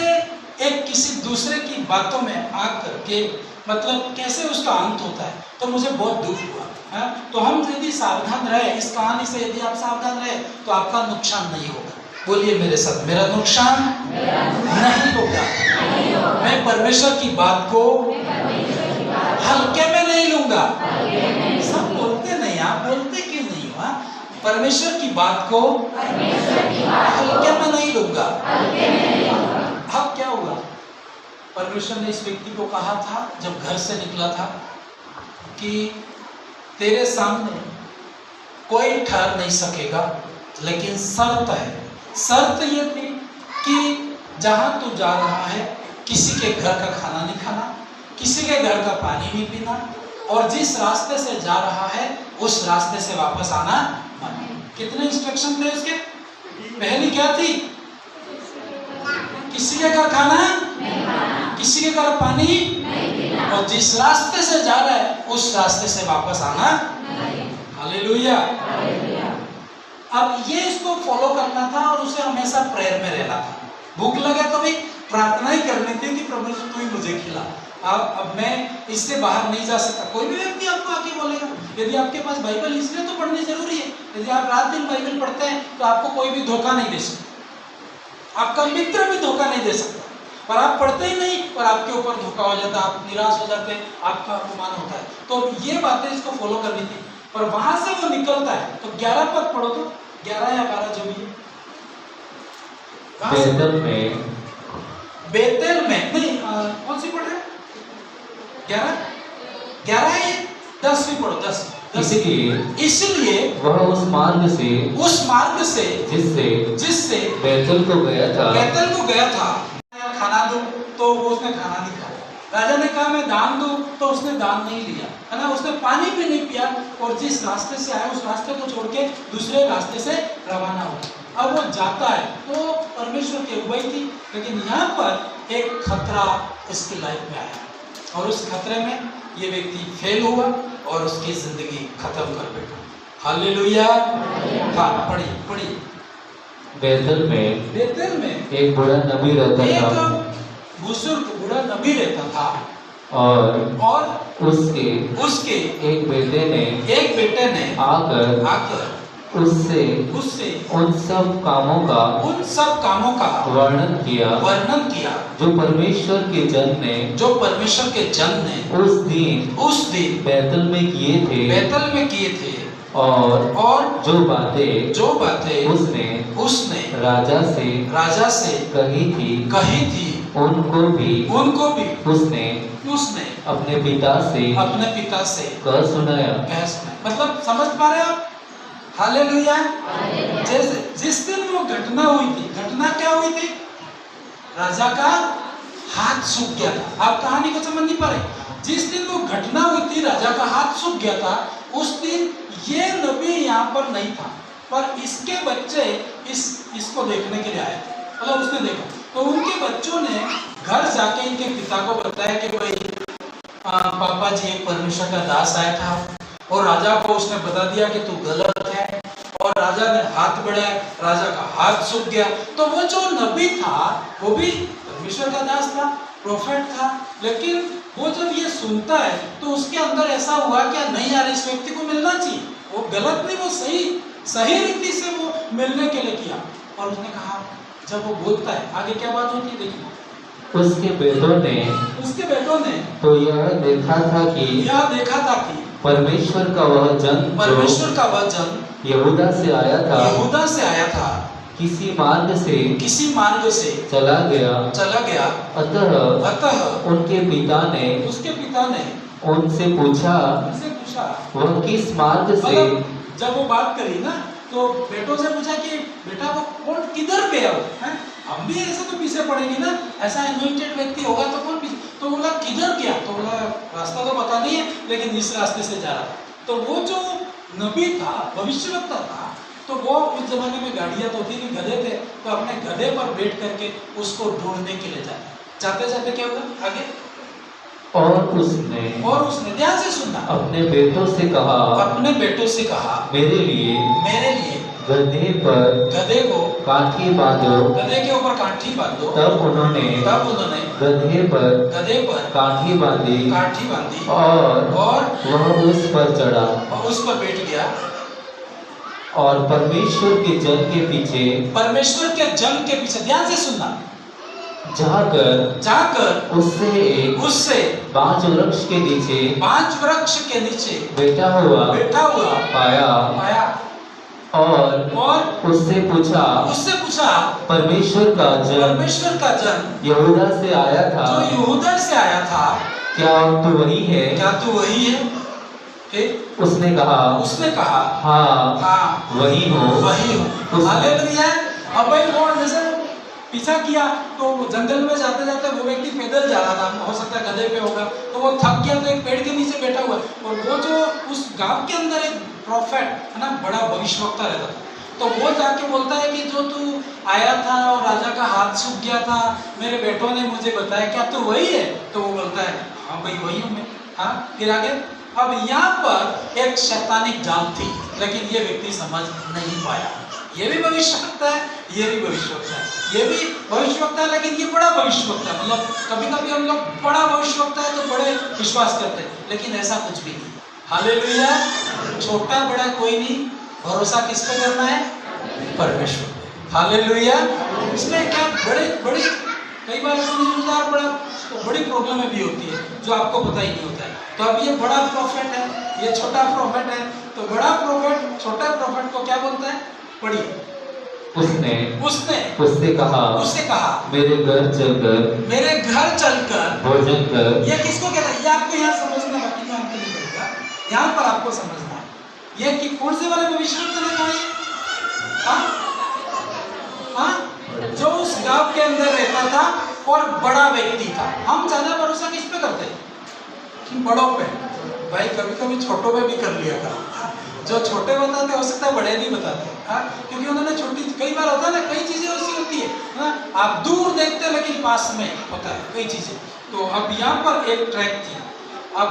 एक किसी दूसरे की बातों में आकर के मतलब कैसे उसका अंत होता है। तो मुझे बहुत दुख हुआ। है? तो हम यदि सावधान रहे, इस कहानी से यदि आप सावधान रहे तो आपका नुकसान नहीं होगा। बोलिए मेरे साथ, मेरा नुकसान नहीं होगा। मैं परमेश्वर की बात को हल्के में नहीं लूंगा। सब बोलते नहीं, आप बोलते क्यों नहीं हो? परमेश्वर की बात को हल्के में नहीं लूंगा। अब क्या हुआ? परमेश्वर ने इस व्यक्ति को कहा था जब घर से निकला था कि तेरे सामने कोई ठहर नहीं सकेगा, लेकिन शर्त है। शर्त ये थी कि जहां तू जा रहा है किसी के घर का खाना नहीं खाना, किसी के घर का पानी नहीं पीना, और जिस रास्ते से जा रहा है उस रास्ते से वापस आना मत। कितने इंस्ट्रक्शन थे उसके? पहली क्या थी? किसी के घर खाना, किसी के घर पानी, और जिस रास्ते से जा रहा है उस रास्ते से वापस आना। हालेलुया। अब ये इसको फॉलो करना था और उसे हमेशा प्रेयर में रहना था। भूख लगे तो भी प्रार्थना ही करनी थी कि प्रभु तू ही मुझे खिला। अब मैं इससे बाहर नहीं जा सकता। कोई भी व्यक्ति आपको आके बोलेगा, यदि आपके पास बाइबल इसलिए तो पढ़नी जरूरी है, यदि आप रात दिन बाइबल पढ़ते हैं तो आपको कोई भी धोखा नहीं दे सकता, आपका मित्र भी धोखा नहीं दे सकता। पर आप पढ़ते ही नहीं और आपके ऊपर धोखा हो जाता है, आप निराश हो जाते हैं, आपका अपमान होता है। तो ये बातें इसको फॉलो करनी थी, पर वहां से वो निकलता है। तो 11 पद पढ़ो, तो 11 या 12 जो भी है। बेतेल में नहीं, कौन सी पढ़ रहे? 11 है, 10 भी पढ़ो, 10। इसलिए वह उस मार्ग से जिससे बेतल को गया था खाना दूं, तो वो उसने खाना नहीं खाया। राजा ने कहा मैं दान दूं, तो उसने दान नहीं लिया, है ना। उसने पानी भी नहीं पिया, और जिस रास्ते से आया उस रास्ते को छोड़ के दूसरे रास्ते से रवाना हुआ। अब वो जाता है, तो परमेश्वर की अगुवाई थी, लेकिन यहाँ पर एक खतरा इसकी लाइफ में आया, और उस खतरे में ये व्यक्ति फेल हुआ और उसकी जिंदगी खत्म कर बैठा। हालेलुया। हाँ, पढ़ी। बेतल में एक बूढ़ा नबी रहता था, बुजुर्ग बूढ़ा नबी रहता था, और उसके एक बेटे ने आकर उससे उन सब कामों का वर्णन किया जो परमेश्वर के जन ने उस दिन बैतल में किए थे, और जो बातें उसने राजा से कही थी उनको भी उसने अपने पिता से कह सुनाया। मतलब समझ पा रहे आप? हालेलुया। जैसे जिस दिन वो घटना हुई थी, घटना क्या हुई थी? राजा का हाथ सूख गया था। आप कहानी को समझ नहीं पा रहे। जिस दिन वो घटना हुई थी, राजा का हाथ सूख गया था, उस दिन ये नबी यहाँ पर नहीं था, पर इसके बच्चे इसको देखने के लिए आए थे। मतलब उसने देखा, तो उनके बच्चों ने घर जाके इनके पिता को बताया कि भाई पापा जी, एक परमेश्वर का दास आया था, और राजा को उसने बता दिया कि तू गलत है, और राजा ने हाथ बढ़ाया, राजा का हाथ सूख गया। तो वो जो नबी था वो भी परमेश्वर का दास था, प्रोफेट था, लेकिन वो जब ये सुनता है तो उसके अंदर ऐसा हुआ कि नहीं यार, इस व्यक्ति को मिलना चाहिए। वो गलत नहीं, वो सही रीति से वो मिलने के लिए किया। और उसने कहा, जब वो बोलता है, आगे क्या बात होती है देखिए। उसके बेटों ने तो यह देखा था कि परमेश्वर का वह जन यहूदा से आया था किसी मार्ग से चला गया। अतः उसके पिता ने उनसे पूछा वह किस मार्ग से। जब वो बात करी ना, तो बेटों से पूछा कि बेटा वो कौन किधर गया वो है? हम भी ऐसे तो पीछे पड़ेंगे ना, ऐसा एनोइंटेड व्यक्ति होगा तो कौन पीछे। तो बोला किधर गया? तो बोला रास्ता तो पता नहीं है, लेकिन इस रास्ते से जा रहा था। तो वो जो नबी था, भविष्यवक्ता था, तो वो उस जमाने में गाड़ियां तो थी नहीं, गधे थे, तो अपने गधे पर बैठ करके उसको ढूंढने के लिए जाते क्या हुआ आगे? और उसने ध्यान से सुनना, अपने बेटों से कहा मेरे लिए गधे को काठी बांधो। गधे के ऊपर काठी बांधो। तब उन्होंने गधे पर काठी बांधी और वह उस पर चढ़ा और उस पर बैठ गया, और परमेश्वर के जन के पीछे ध्यान से सुनना, जाकर उससे बांज वृक्ष के नीचे बैठा हुआ पाया, और उससे पूछा परमेश्वर का जन यहूदा से आया था, क्या तू वही है? उसने कहा हाँ वही हूँ। हालेलुया। अब भाई वो जैसे पीछा किया, तो जंगल में जाते जाते वो व्यक्ति पैदल जा रहा था, हो सकता है गधे पे होगा, तो वो थक गया, तो एक पेड़ के नीचे बैठा हुआ, और वो जो उस गांव के अंदर एक प्रोफेट है ना, बड़ा भविष्यवक्ता रहता था, तो वो जाके बोलता है कि जो तू आया था और राजा का हाथ सूख गया था, मेरे बेटों ने मुझे बताया, क्या तू वही है? तो वो बोलता है हाँ भाई वही हूँ मैं। हाँ, फिर आगे। अब यहाँ पर एक शैतानिक जाल थी, लेकिन ये व्यक्ति समझ नहीं पाया। ये भी भविष्यवक्ता है, ये भी भविष्यवक्ता है, ये भी भविष्यवक्ता है, लेकिन ये बड़ा भविष्यवक्ता है। मतलब कभी कभी हम लोग बड़ा भविष्यवक्ता है तो बड़े विश्वास करते हैं, लेकिन ऐसा कुछ भी नहीं। हालेलुया। छोटा बड़ा कोई नहीं, भरोसा किस पे करना है? परमेश्वर। हालेलुया। इसमें क्या बड़े कई बार तो बड़ी प्रॉब्लम भी होती है जो आपको पता ही नहीं होता है। तो अब ये बड़ा प्रॉफिट है, ये छोटा प्रॉफिट है। तो बड़ा प्रॉफिट छोटा प्रॉफिट को क्या बोलता है? पढ़िए। उसने उससे कहा मेरे घर चलकर भोजन कर। ये किसको कहता है? ये आपको यहाँ समझना है, बाकी मैं आपको नहीं करूँगा। यहाँ पर आपको समझना है ये कि कौन से वाले भविष्यवक्ता ने कहा है? जो उस गांव के अंदर रहता था और बड़ा व्यक्ति था। हम ज्यादा भरोसा किस पे करते हैं? कि बड़ों पे। भाई कभी कभी छोटों पे भी कर लिया करो। जो छोटे बताते हो सकता है बड़े नहीं बताते, क्योंकि उन्होंने छोटी, कई बार होता है ना, कई चीजें ऐसी होती है आप दूर देखते हैं लेकिन पास में होता है कई चीजें। तो अब यहाँ पर एक ट्रैक थी। अब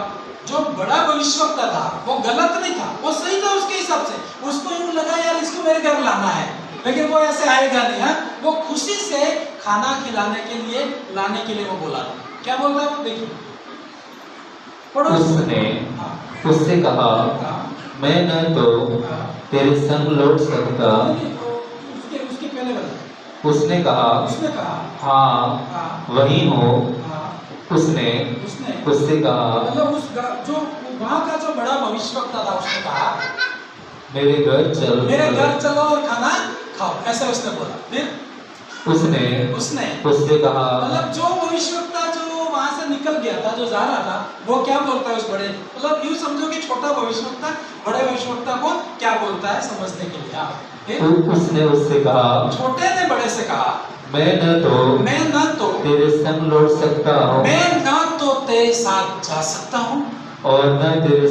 जो बड़ा भविष्यवक्ता था वो गलत नहीं था, वो सही था उसके हिसाब से। उसको यूँ लगा यार इसको मेरे घर लाना है, लेकिन वो ऐसे आएगा नहीं। वो खुशी से खाना खिलाने के लिए, लाने के लिए वो बोला। क्या बोल रहा है वो देखिए। उसने उससे कहा मैं न तो तेरे संग लौट सकता। उसके पहले वाला। उसने कहा हाँ वही हो। उसने उससे कहा, मतलब जो वहाँ का जो बड़ा भविष्यवक्ता था उसने कहा मेरे घर चलो और खाना खाओ, ऐसा उसने बोला। फिर उसने उससे कहा, मतलब जो भविष्यवक्ता जो वहां से निकल गया था, जो जा रहा था, वो क्या बोलता है उस बड़े, मतलब यूं समझो कि छोटा भविष्यवक्ता बड़े भविष्यवक्ता को क्या बोलता है समझने के लिए। उसने उससे कहा, छोटे ने बड़े से कहा मैं न तो तेरे संग लौट सकता हूँ, मैं न तो तेरे साथ जा सकता हूँ, और न तेरे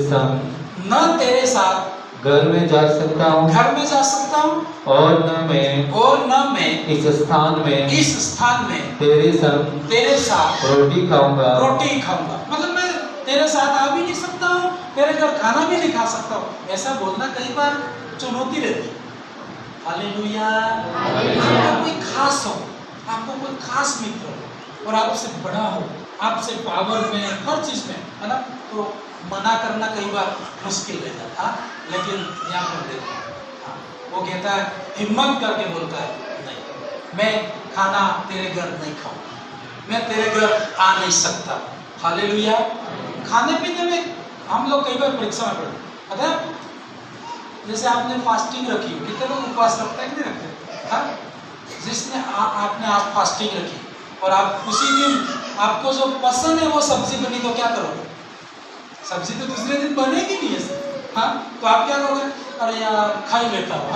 साथ घर में जा सकता हूँ, और न मैं इस स्थान में तेरे साथ रोटी खाऊंगा। मतलब मैं तेरे साथ आ भी नहीं सकता हूँ, तेरे घर खाना भी नहीं खा सकता हूँ। ऐसा बोलना कई बार चुनौती रहती है। हालेलुया। आपको कोई खास हो, आपको कोई खास मित्र हो और आपसे बड़ा हो, आपसे पावर में, हर चीज में, है ना, तो मना करना कई बार मुश्किल रहता था। लेकिन यहाँ पर देखो वो कहता है, हिम्मत करके बोलता है नहीं, मैं खाना तेरे घर नहीं खाऊंगा, मैं तेरे घर आ नहीं सकता। हालेलुया। खाने पीने में हम लोग कई बार परीक्षा में पड़े, पता है? जैसे आपने फास्टिंग रखी हो, कितने लोग उपवास रखते हैं कि नहीं रखते? जिसने आपने आप फास्टिंग रखी और आप उसी दिन आपको जो पसंद है वो सब्जी बनी, तो क्या करोगे? सब्जी तो दूसरे दिन बनेगी नहीं है। तो आप क्या करोगे? अरे यार खा ही लेता हूँ,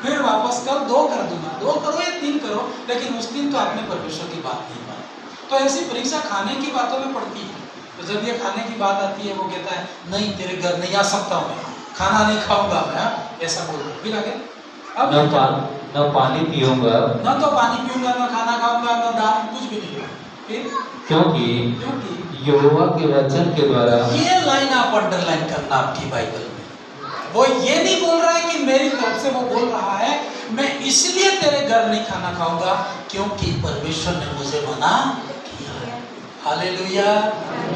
फिर वापस कल 2 कर दूंगा, 2 करो या 3 करो, लेकिन उस दिन तो आपने परमेश्वर की बात नहीं मानी। तो ऐसी परीक्षा खाने की बातों में पड़ती है। तो जब ये खाने की बात आती है, वो कहता है नहीं तेरे घर नहीं आ सकता हूँ, मैं खाना नहीं खाऊंगा, मैं ऐसा बोल रहा हूँ। फिर आगे न पानी पीऊंगा, न तो पानी पीऊंगा, न खाना खाऊंगा, न दान, कुछ भी नहीं। फिर क्योंकि यहोवा के वचन के द्वारा, ये लाइन आप अंडरलाइन करना आपकी बाइबल में। वो ये नहीं बोल रहा है कि मेरी तरफ से, वो बोल रहा है मैं इसलिए तेरे घर नहीं खाना खाऊंगा क्योंकि परमेश्वर ने मुझे मना किया है। हालेलुया।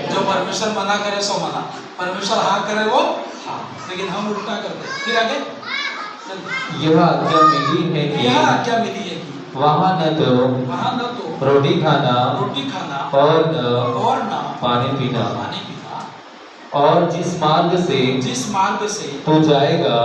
जो परमेश्वर मना करे सो मना, परमेश्वर हाँ करे वो हाँ, लेकिन हम उल्टा करते हैं। फिर आगे यह आज्ञा मिली है कि वहाँ न तो रोटी खाना और न पानी पीना, और जिस मार्ग से तू जाएगा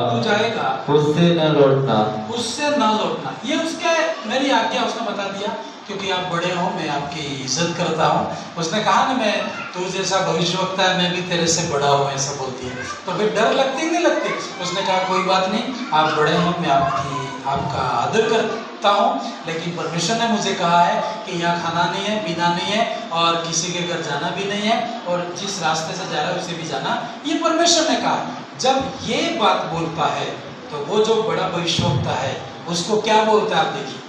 उससे न लौटना। ये उसके मेरी आज्ञा उसने बता दिया, क्योंकि आप बड़े हो, मैं आपकी इज्जत करता हूँ। उसने कहा ना मैं तू जैसा भविष्यवक्ता है, मैं भी तेरे से बड़ा हूँ, ऐसा बोलती है। तो फिर डर लगती नहीं लगती? उसने कहा कोई बात नहीं, आप बड़े हो, मैं आपका आदर करता हूँ, लेकिन परमेश्वर ने मुझे कहा है कि यहाँ खाना नहीं है, पीना नहीं है, और किसी के घर जाना भी नहीं है, और जिस रास्ते से जा रहा है उसे भी जाना, ये परमेश्वर ने कहा। जब ये बात बोलता है तो वो जो बड़ा भविष्यवक्ता है उसको क्या बोलता है? आप देखिए,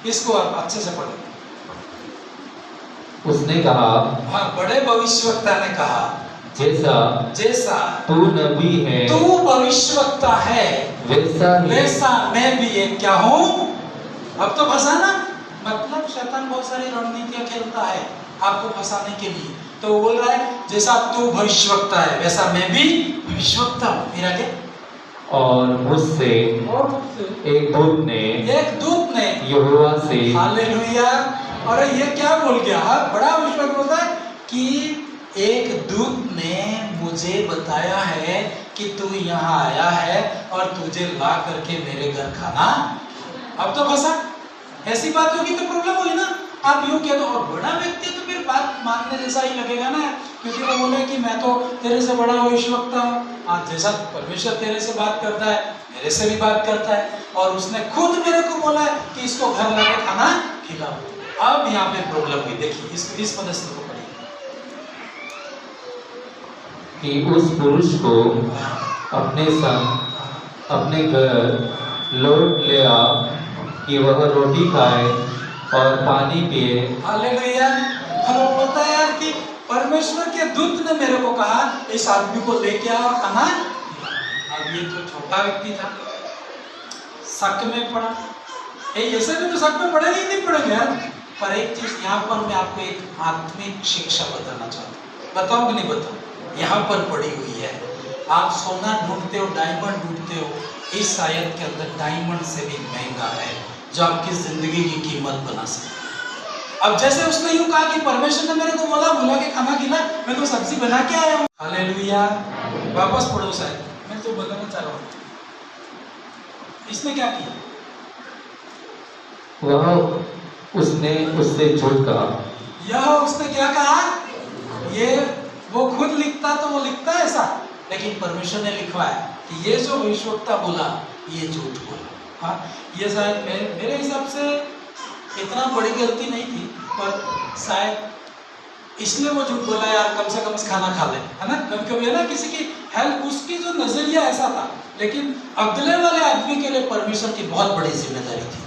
इसको आप अच्छे से पढ़ो। उसने कहा, हाँ, बड़े भविष्यवक्ता ने कहा जैसा तू नबी है, तू भविष्यवक्ता है, वैसा मैं भी एक क्या हूँ। अब तो फंसाना, मतलब शैतान बहुत सारी रणनीतियां खेलता है आपको फंसाने के लिए। तो वो बोल रहा है जैसा तू भविष्यवक्ता है वैसा मैं भी भविष्यवक्ता हूँ। फिर आगे, और मुझसे एक दूत ने यहोवा से, हालेलुया, अरे ये क्या बोल गया? बड़ा विश्वास बोलता है कि एक दूत ने मुझे बताया है कि तू यहाँ आया है और तुझे ला करके मेरे घर खाना। अब तो फंसा। ऐसी बात होगी तो प्रॉब्लम होगी ना। आप यूं कह दो और बड़ा व्यक्ति तो फिर बात मानने जैसा ही लगेगा ना, क्योंकि वो बोले कि मैं तो तेरे से बड़ा भविष्यवक्ता हूँ। आज जैसा परमेश्वर तेरे से बात करता है, मेरे से भी बात करता है, और उसने खुद मेरे को बोला है कि इसको घर लाके खाना खिलाओ। अब यहाँ पे प्रॉब्लम हुई। देखिए इस पदस्थ को पढ़िए कि उस पुरुष को अपने संग अपने घर लौट ले आ कि वह रोटी खाए और पानी पिए। हालेलुया। हेलो, होता है यार कि परमेश्वर के दूत ने मेरे को कहा इस आदमी को लेके आओ और खाना। अब ये तो छोटा व्यक्ति था, शक में पड़ा। ऐसे भी तो शक में पड़ेगा ही नहीं पड़ेगा यार। पर एक चीज यहाँ पर मैं आपको एक आत्मिक शिक्षा बताना चाहता हूँ। बताओ कि नहीं बताओ? यहाँ पर पड़ी हुई है। आप सोना ढूंढते हो, डायमंड ढूंढते हो, इस आयत के अंदर डायमंड से भी महंगा है जो आपकी जिंदगी की कीमत बना सकता। अब जैसे उसने यूं कहा कि परमेश्वर ने मेरे को बोला बुला के खाना खिला, मैं तो सब्जी बना के आया हूँ। हालेलुया। वापस पढ़ो शायद, मैं तो बताना चाह रहा हूँ इसने क्या किया। वह उसने उससे झूठ कहा। यह उसने क्या कहा? ये वो खुद लिखता तो वो लिखता है ऐसा, लेकिन परमेश्वर ने लिखवाया कि ये जो भविष्यवक्ता बोला ये झूठ बोला। हाँ, ये शायद मेरे हिसाब से इतना बड़ी गलती नहीं थी, पर शायद इसलिए वो झूठ बोला यार, कम से कम खाना खा ले, है ना। कभी कभी है ना किसी की हेल्प, उसकी जो नजरिया ऐसा था, लेकिन अगले वाले आदमी के लिए परमेश्वर की बहुत बड़ी जिम्मेदारी थी।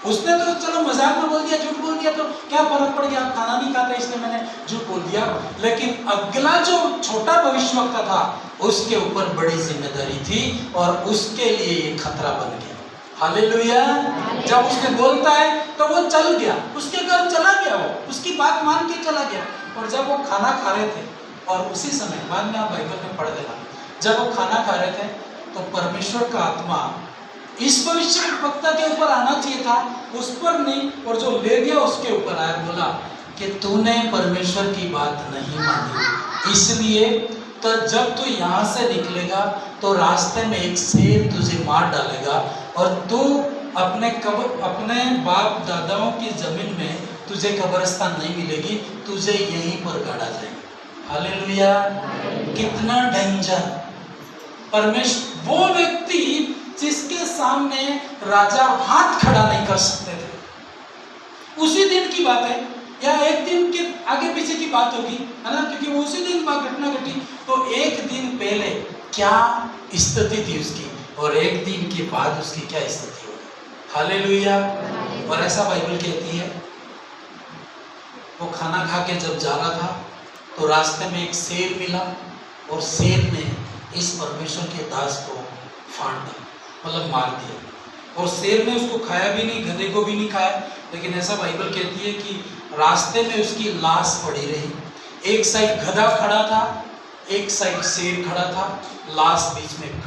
उसने तो चलो मजाक में बोल दिया, झूठ बोल दिया, तो क्या फर्क पड़ गया, आप खाना नहीं खाते इसलिए मैंने झूठ बोल दिया। लेकिन अगला जो छोटा भविष्यवक्ता था उसके ऊपर बड़ी जिम्मेदारी थी और उसके लिए ये खतरा बन गया। हालेलुया। जब उसने बोलता है तो वो चल गया, उसके घर चला गया, वो उसकी बात मान के चला गया। और जब वो खाना खा रहे थे, और उसी समय बाद में आप बाइबल में पढ़ देना, जब वो खाना खा रहे थे तो परमेश्वर का आत्मा इस भविष्यवक्ता के ऊपर आना चाहिए था, उस पर नहीं, और जो ले गया उसके ऊपर आया, बोला कि तूने परमेश्वर की बात नहीं मानी, इसलिए तो जब तू यहाँ से निकलेगा तो रास्ते में एक शेर तुझे मार डालेगा और तू अपने बाप दादाओं की जमीन में तुझे कब्रिस्तान नहीं मिलेगी, तुझे यहीं पर गाड़ा जाएगा। हालेलुया। कितना डेंजर। परमेश्वर, वो व्यक्ति जिसके सामने राजा हाथ खड़ा नहीं कर सकते थे, उसी दिन की बात है या एक दिन के आगे पीछे की बात होगी, है ना, क्योंकि वो उसी दिन बात घटना घटी। तो एक दिन पहले क्या स्थिति थी उसकी और एक दिन के बाद उसकी क्या स्थिति होगी। हालेलुया। और ऐसा बाइबल कहती है, वो खाना खा के जब जा रहा था तो रास्ते में एक शेर मिला और शेर ने इस परमेश्वर के दास को फाड़ दिया, मतलब मार दिया। और शेर ने उसको खाया भी नहीं, गधे को भी नहीं खाया, लेकिन ऐसा बाइबल कहती है कि रास्ते में उसकी लाश पड़ी रही। एक साइड गधा खड़ा था, एक साइड शेर खड़ा था, लाश बीच में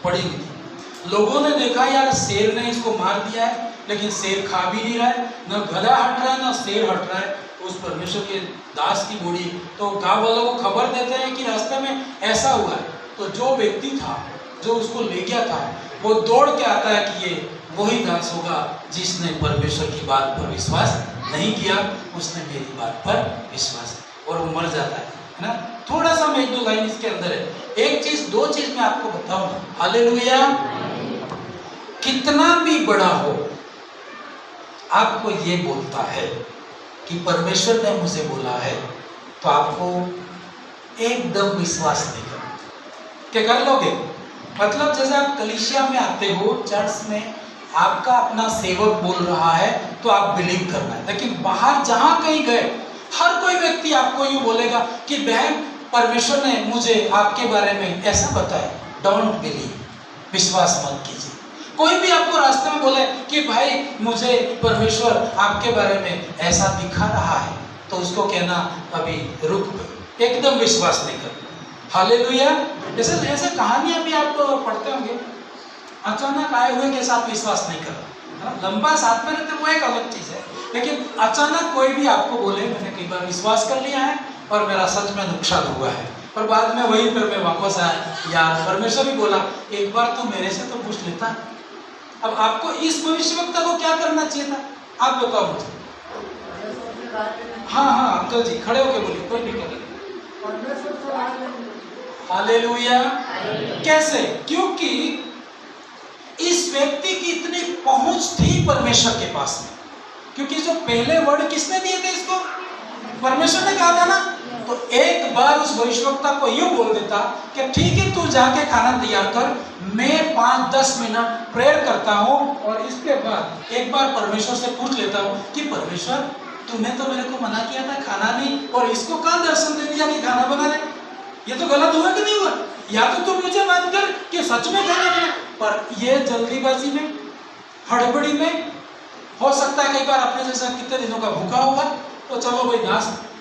पड़ी हुई थी। लोगों ने देखा यार शेर ने इसको मार दिया है, लेकिन शेर खा भी नहीं रहा है, न गधा हट रहा है न शेर हट रहा है उस परमेश्वर के दास की बॉडी। तो गाँव वालों को खबर देते हैं कि रास्ते में ऐसा हुआ है। तो जो व्यक्ति था जो उसको ले गया था वो दौड़ के आता है कि ये वही दास होगा जिसने परमेश्वर की बात पर विश्वास नहीं किया, उसने मेरी बात पर विश्वास, और वो मर जाता है ना। थोड़ा सा मैं एक दो लाइन इसके अंदर है, एक चीज दो चीज मैं आपको बताऊंगा। हालेलुया। कितना भी बड़ा हो, आपको ये बोलता है कि परमेश्वर ने मुझे बोला है, तो आपको एकदम विश्वास नहीं करना। क्या कर लोगे? मतलब जैसे आप कलीसिया में आते हो, चर्च में आपका अपना सेवक बोल रहा है तो आप बिलीव करना है, लेकिन बाहर जहां कहीं गए हर कोई व्यक्ति आपको यूं बोलेगा कि बहन परमेश्वर ने मुझे आपके बारे में ऐसा बताया, डोंट बिलीव, विश्वास मत कीजिए। कोई भी आपको रास्ते में बोले कि भाई मुझे परमेश्वर आपके बारे में ऐसा दिखा रहा है, तो उसको कहना अभी रुक, एकदम विश्वास नहीं करना। हालेलुया। जैसे ऐसे कहानियां भी आप पढ़ते होंगे, अचानक आए हुए के साथ विश्वास नहीं करना, है ना। लंबा साथ में रहते वो एक अलग चीज है, लेकिन अचानक कोई भी आपको बोले, मैंने कई बार विश्वास कर लिया है और मेरा सच में नुकसान हुआ है, और बाद में वहीं पर मैं वापस आया, यार परमेश्वर भी बोला एक बार तो मेरे से तो पूछ लेता। अब आपको इस भविष्यवक्ता को क्या करना चाहिए था, आप बताओ मुझे। हाँ हाँ अंकल जी खड़े होके बोलिए, कोई दिक्कत नहीं। हालेलुया। कैसे? क्योंकि इस व्यक्ति की इतनी पहुंच थी परमेश्वर के पास में, क्योंकि जो पहले वर्ड किसने दिए थे इसको, परमेश्वर ने कहा था ना। तो एक बार उस भविष्यवक्ता को यूं बोल देता कि ठीक है तू जाके खाना तैयार कर, मैं 5-10 मिनट प्रेयर करता हूं और इसके बाद एक बार परमेश्वर से पूछ लेता हूं कि परमेश्वर तूने तो मेरे को मना किया था खाना नहीं, और इसको कहाँ दर्शन दे दिया कि खाना बना दे। ये तो गलत हुआ कि नहीं हुआ? या तो तू मुझे बात कर कि सच में खाना बना, पर ये जल्दीबाजी में, हड़बड़ी में, हो सकता है कई बार अपने जैसा कितने दिनों का भूखा होगा, तो चलो भाई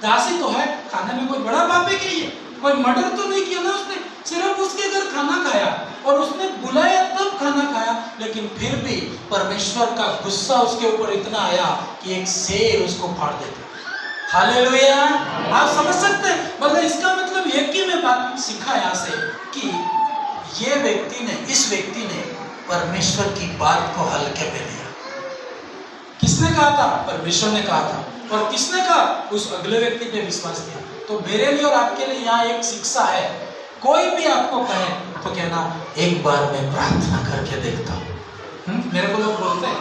दास ही तो है, खाने में कोई बड़ा पाप है कि ये, कोई मर्डर तो नहीं किया ना उसने, सिर्फ उसके घर खाना खाया और उसने बुलाया तब खाना खाया, लेकिन फिर भी परमेश्वर का गुस्सा उसके ऊपर इतना आया कि एक शेर उसको फाड़ देता। हालेलुया। आप समझ सकते हैं? मतलब इसका मतलब ये कि मैं बात सीखा यहाँ से कि ये व्यक्ति ने, इस व्यक्ति ने परमेश्वर की बात को हल्के में लिया। किसने कहा था? परमेश्वर ने कहा था। और किसने कहा? उस अगले व्यक्ति पे विश्वास किया। तो मेरे लिए और आपके लिए यहाँ एक शिक्षा है, कोई भी आपको कहे तो कहना एक बार मैं प्रार्थना करके देखता हूँ। मेरे को लोग बोलते हैं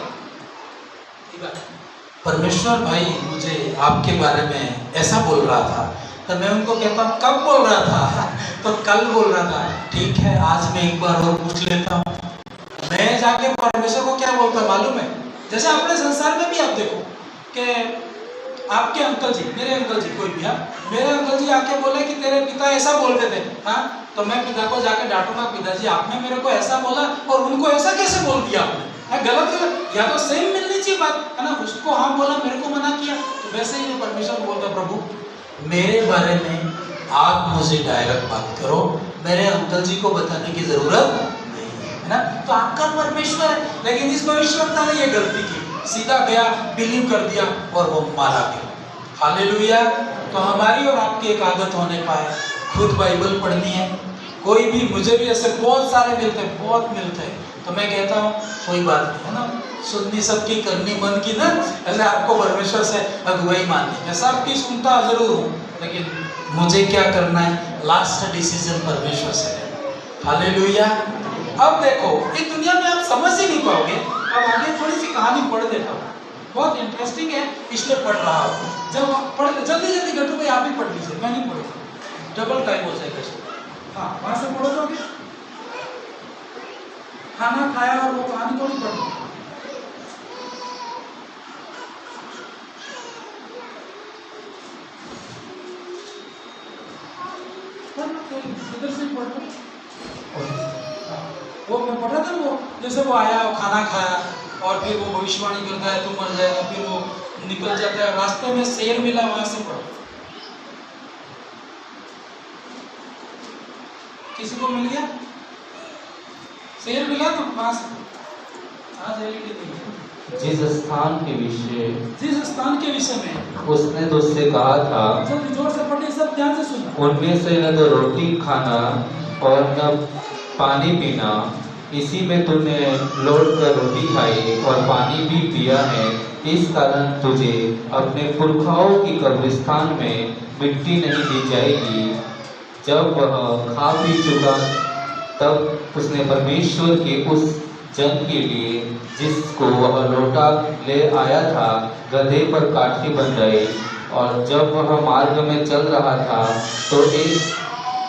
परमेश्वर भाई मुझे आपके बारे में ऐसा बोल रहा था, तो मैं उनको कहता हूँ कब बोल रहा था? तो कल बोल रहा था। ठीक है आज मैं एक बार और पूछ लेता हूँ। मैं जाके परमेश्वर को क्या बोलता मालूम है? जैसे अपने संसार में भी आप देखो कि आपके अंकल जी, मेरे अंकल जी, कोई भी मेरे अंकल जी आके बोले कि तेरे पिता ऐसा बोलते थे, हाँ, तो मैं पिता को जाके डांटूंगा, पिताजी आपने मेरे को ऐसा बोला और उनको ऐसा कैसे बोल दिया आपने? गलत या तो सेम मिलनी चाहिए बात, है ना। उसको हाँ बोला, मेरे को मना किया, तो वैसे ही परमेश्वर बोलता प्रभु मेरे बारे में आप मुझे डायरेक्ट बात करो, मेरे अंकल जी को बताने की जरूरत नहीं है ना। तो आपका परमेश्वर है, लेकिन इस भविष्यवक्ता ने ये गलती की, सीधा गया, बिलीव कर दिया और वो मारा गया। हालेलुया। तो हमारी और आपकी एक आदत होने पाए, खुद बाइबल पढ़नी है। कोई भी, मुझे भी ऐसे बहुत सारे मिलते हैं, बहुत मिलते हैं, तो मैं कहता हूँ कोई बात नहीं, है ना, सुननी सबकी करनी मन की ना। ऐसे आपको परमेश्वर से अगुवाई माननी, मैं सबकी सुनता जरूर हूँ, लेकिन मुझे क्या करना है, लास्ट डिसीजन परमेश्वर से है। हालेलुया। अब देखो इस दुनिया में आप समझ ही नहीं पाओगे। अब आगे थोड़ी सी कहानी पढ़ देता हूँ, बहुत इंटरेस्टिंग है, इसलिए पढ़ रहा हूँ। जब पढ़ जल्दी जल्दी घटू भाई, आप ही पढ़ लीजिए, मैं नहीं पढ़ूँगा, डबल टाइम हो जाएगा। हाँ वहाँ से पढ़ो तो खाना खाया और वो कहानी थोड़ी पढ़, इधर से पढ़, वो मैं पढ़ रहा था वो, जैसे वो आया, वो खाना खाया और फिर वो भविष्यवाणी करता है तू मर जाएगा, फिर वो निकल जाता है, रास्ते में शेर मिला, वहां से पढ़ो। किसी को मिल गया शेर मिला तो वहां से जिस स्थान के विषय में उसने तुझसे कहा था, जोर से पढ़िए, सब ध्यान से सुनना, उनमें से न तो रोटी खाना और न पानी पीना, इसी में तूने लौट कर रोटी खाई और पानी भी पिया है, इस कारण तुझे अपने पुरखाओं की कब्रिस्तान में मिट्टी नहीं दी जाएगी। जब वह खा पी चुका तब उसने परमेश्वर के उस जन के लिए जिसको वह लौटा ले आया था गधे पर काठी बंधाई, और जब वह मार्ग में चल रहा था तो एक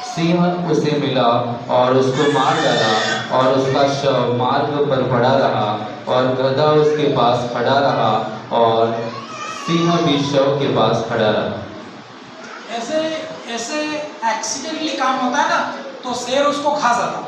सिंह उसे मिला और उसको मार डाला, और उसका शव मार्ग पर पड़ा रहा और गधा उसके पास खड़ा रहा और सिंह भी शव के पास खड़ा रहा। ऐसे एक्सीडेंटली काम होता है ना, तो शेर उसको खा जाता।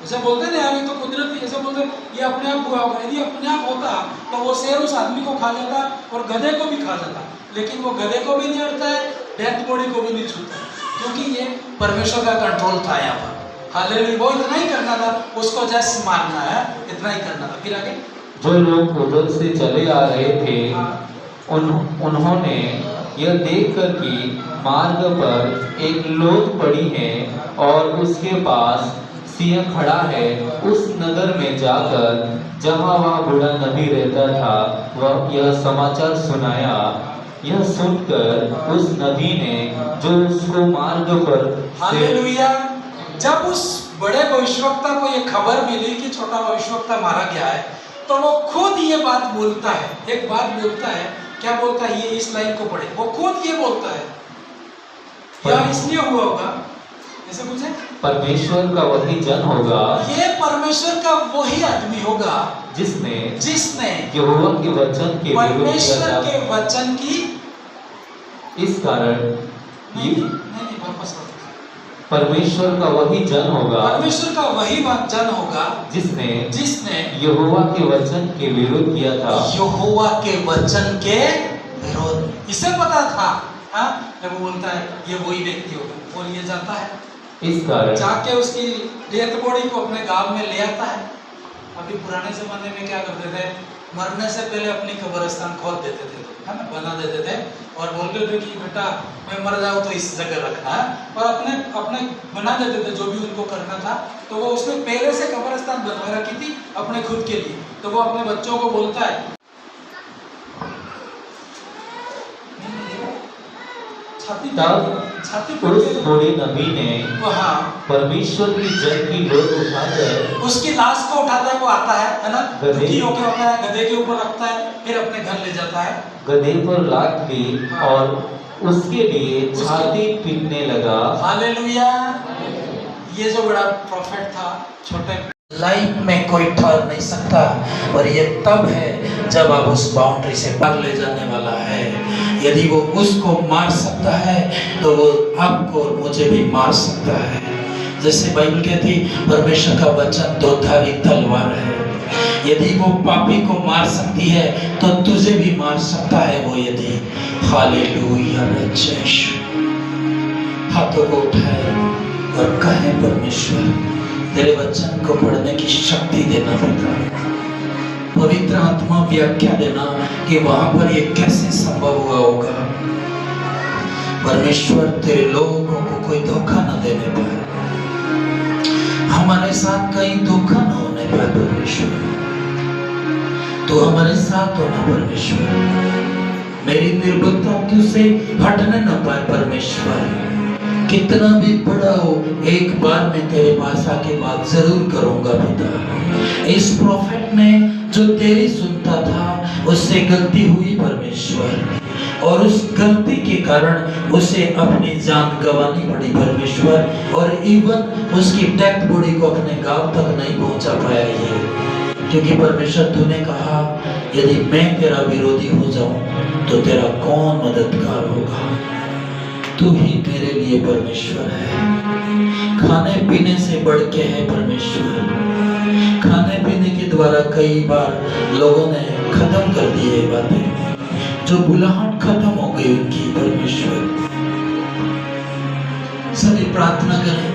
जैसे बोलते थे यार, ये तो कुदरती, ऐसे बोलते ये अपने आप हुआ होगा, यदि अपने आप होता तो वो शेर उस आदमी को खा जाता और गधे को भी खा जाता, लेकिन वो गधे को भी नहीं अड़ता है, डेथ बॉडी को भी नहीं छूता है, क्योंकि ये परमेश्वर का कंट्रोल था यहाँ पर। हालेलुया। वो इतना ही करना था, उसको जस्ट मारना है, इतना ही करना था। फिर आगे जो लोग उधर से चले आ रहे थे उन्होंने यह देखकर कि मार्ग पर एक लोथ पड़ी है और उसके पास सिंह खड़ा है, उस नगर में जाकर जहाँ वह बूढ़ा नबी रहता था वह यह समाचार सुनाया। यह सुनकर उस नबी ने जो उसको मार्ग पर हालेलुया। जब उस बड़े भविष्यवक्ता को ये खबर मिली कि छोटा भविष्यवक्ता मारा गया है, तो वो खुद ये बात बोलता है, एक बात बोलता है। क्या बोलता है? ये इस लाइन को पढ़े। वो खुद ये बोलता है, क्या इसलिए हुआ होगा? ऐसे पूछे, परमेश्वर का वही जन होगा, ये परमेश्वर का वही आदमी होगा जिसने यहोवा के वचन के परमेश्वर के वचन की इस कारण नहीं, परमेश्वर का वही जन होगा, परमेश्वर का वही जन होगा जिसने यहोवा के वचन के विरोध किया था। यहोवा के वचन के विरोध, इसे पता था। हाँ, जब वो बोलता है ये वही व्यक्ति होगा, वो लिए जाता है, इस कारण जाके उसकी डेथ बॉडी को अपने गांव में ले आता है। अभी पुराने जमाने में क्या करते थे, मरने से पहले अपनी कब्रिस्तान खोद देते थे, है ना, बना देते थे और बोलते थे कि बेटा मैं मर जाऊँ तो इस जगह रखना है, और अपने बना देते थे जो भी उनको करना था। तो वो उसने पहले से कब्रिस्तान बनवा रखी थी अपने खुद के लिए। तो वो अपने बच्चों को बोलता है, तब उस बूढ़े नबी ने परमेश्वर की जन की लोथ उठाकर उसकी लाश को उठाता है, वो आता है ना, दुखी होकर होता है, गधे के ऊपर रखता है, फिर अपने घर ले जाता है, गधे पर लाद दी और उसके लिए छाती पीटने लगा। हालेलुया। ये जो बड़ा प्रॉफिट था, छोटे लाइफ में कोई ठहर नहीं सकता, और ये तब है जब आप उस बाउंड्री से पार ले जाने वाला है। यदि वो उसको मार सकता है तो वो आपको और मुझे भी मार सकता है। जैसे बाइबल कहती, परमेश्वर का वचन दोधारी तलवार है। यदि वो पापी को मार सकती है तो तुझे भी मार सकता है वो, यदि। हालेलुया। हाथों को उठाए और कहे, परमेश्वर तेरे वचन को पढ़ने की शक्ति देना पिता। पवित्र आत्मा व्याख्या देना कि वहां पर ये कैसे संभव हुआ होगा। परमेश्वर तेरे लोगों को कोई धोखा न देने पाए, हमारे साथ कहीं धोखा न होने पाए। परमेश्वर तो हमारे साथ होना। परमेश्वर मेरी निर्भरता तुझसे हटने न पाए। परमेश्वर कितना भी बड़ा हो, एक बार मैं तेरे पास आके बात जरूर करूंगा पिता। इस प्रॉफिट ने जो तेरी सुनता था उससे गलती हुई परमेश्वर, और उस गलती के कारण उसे अपनी जान गंवानी पड़ी परमेश्वर, और इवन उसकी डेथ बॉडी को अपने गांव तक नहीं पहुंचा पाया ये, क्योंकि परमेश्वर तूने कहा यदि मैं तेरा विरोधी हो जाऊं तो तेरा कौन मददगार होगा। तू ही मेरे लिए परमेश्वर है। खाने पीने से बढ़ के है परमेश्वर। खाने पीने के द्वारा कई बार लोगों ने खत्म कर दी ये बातें, जो बुलाहट खत्म हो गई उनकी। परमेश्वर सभी प्रार्थना करें,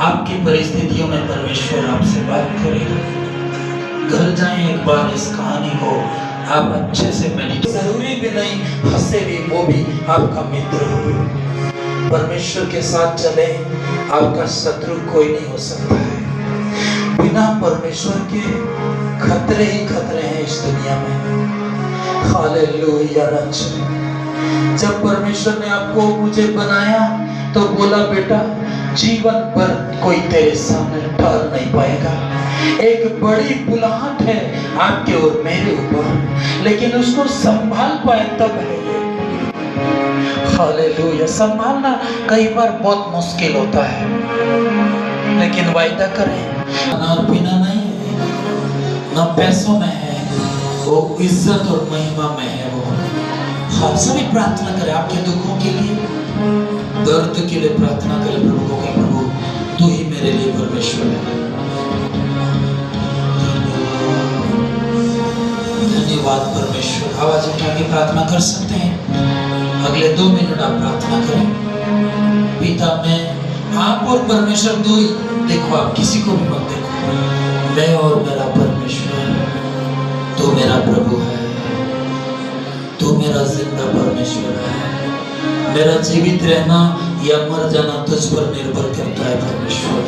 आपकी परिस्थितियों में परमेश्वर आपसे बात करेगा। घर जाएं, एक बार इस कहानी को आप अच्छे से मेडिटेट, जरूरी भी नहीं हंसे भी, वो भी आपका मित्र हो। परमेश्वर के साथ चले, आपका शत्रु कोई नहीं हो सकता है। बिना परमेश्वर के खतरे ही खतरे हैं इस दुनिया में। हालेलुया। जब परमेश्वर ने आपको मुझे बनाया तो बोला बेटा जीवन पर कोई तेरे सामने ठहर नहीं पाएगा। एक बड़ी बुलाहट है आपके और मेरे ऊपर, लेकिन उसको संभाल पाए तब है ये। हालेलुया। संभालना कई बार बहुत मुश्किल होता है, लेकिन वायदा करें, खाना और पीना नहीं है, न पैसों में है, वो इज्जत और महिमा में है। वो हम सभी प्रार्थना करें आपके दुखों के लिए, दर्द के लिए प्रार्थना करें। प्रभु के प्रभु तू ही मेरे लिए परमेश्वर है। धन्यवाद परमेश्वर। आवाज उठा के प्रार्थना कर सकते हैं। अगले 2 मिनट आप प्रार्थना करें। पिता मैं, आप और परमेश्वर दो ही देखो, आप किसी को भी मत देखो। मैं और मेरा परमेश्वर, तू मेरा प्रभु है। तू मेरा जिंदा परमेश्वर है। मेरा जीवित रहना या मर जाना तुझ पर निर्भर करता है परमेश्वर।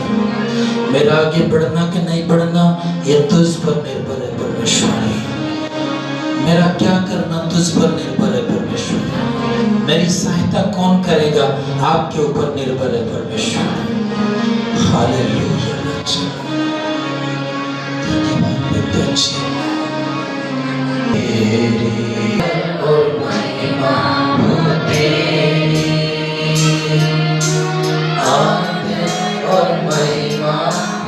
मेरा आगे बढ़ना कि नहीं बढ़ना ये तुझ पर निर्भर है परमेश्वर। मेरा क्या करना तुझ पर निर्भर है परमेश्वर। मेरी सहायता कौन करेगा आपके ऊपर निर्भर है परमेश्वर। हालेलुया। धन्यवाद पिता जी। और महिमा हो तेरी, आदर और महिमा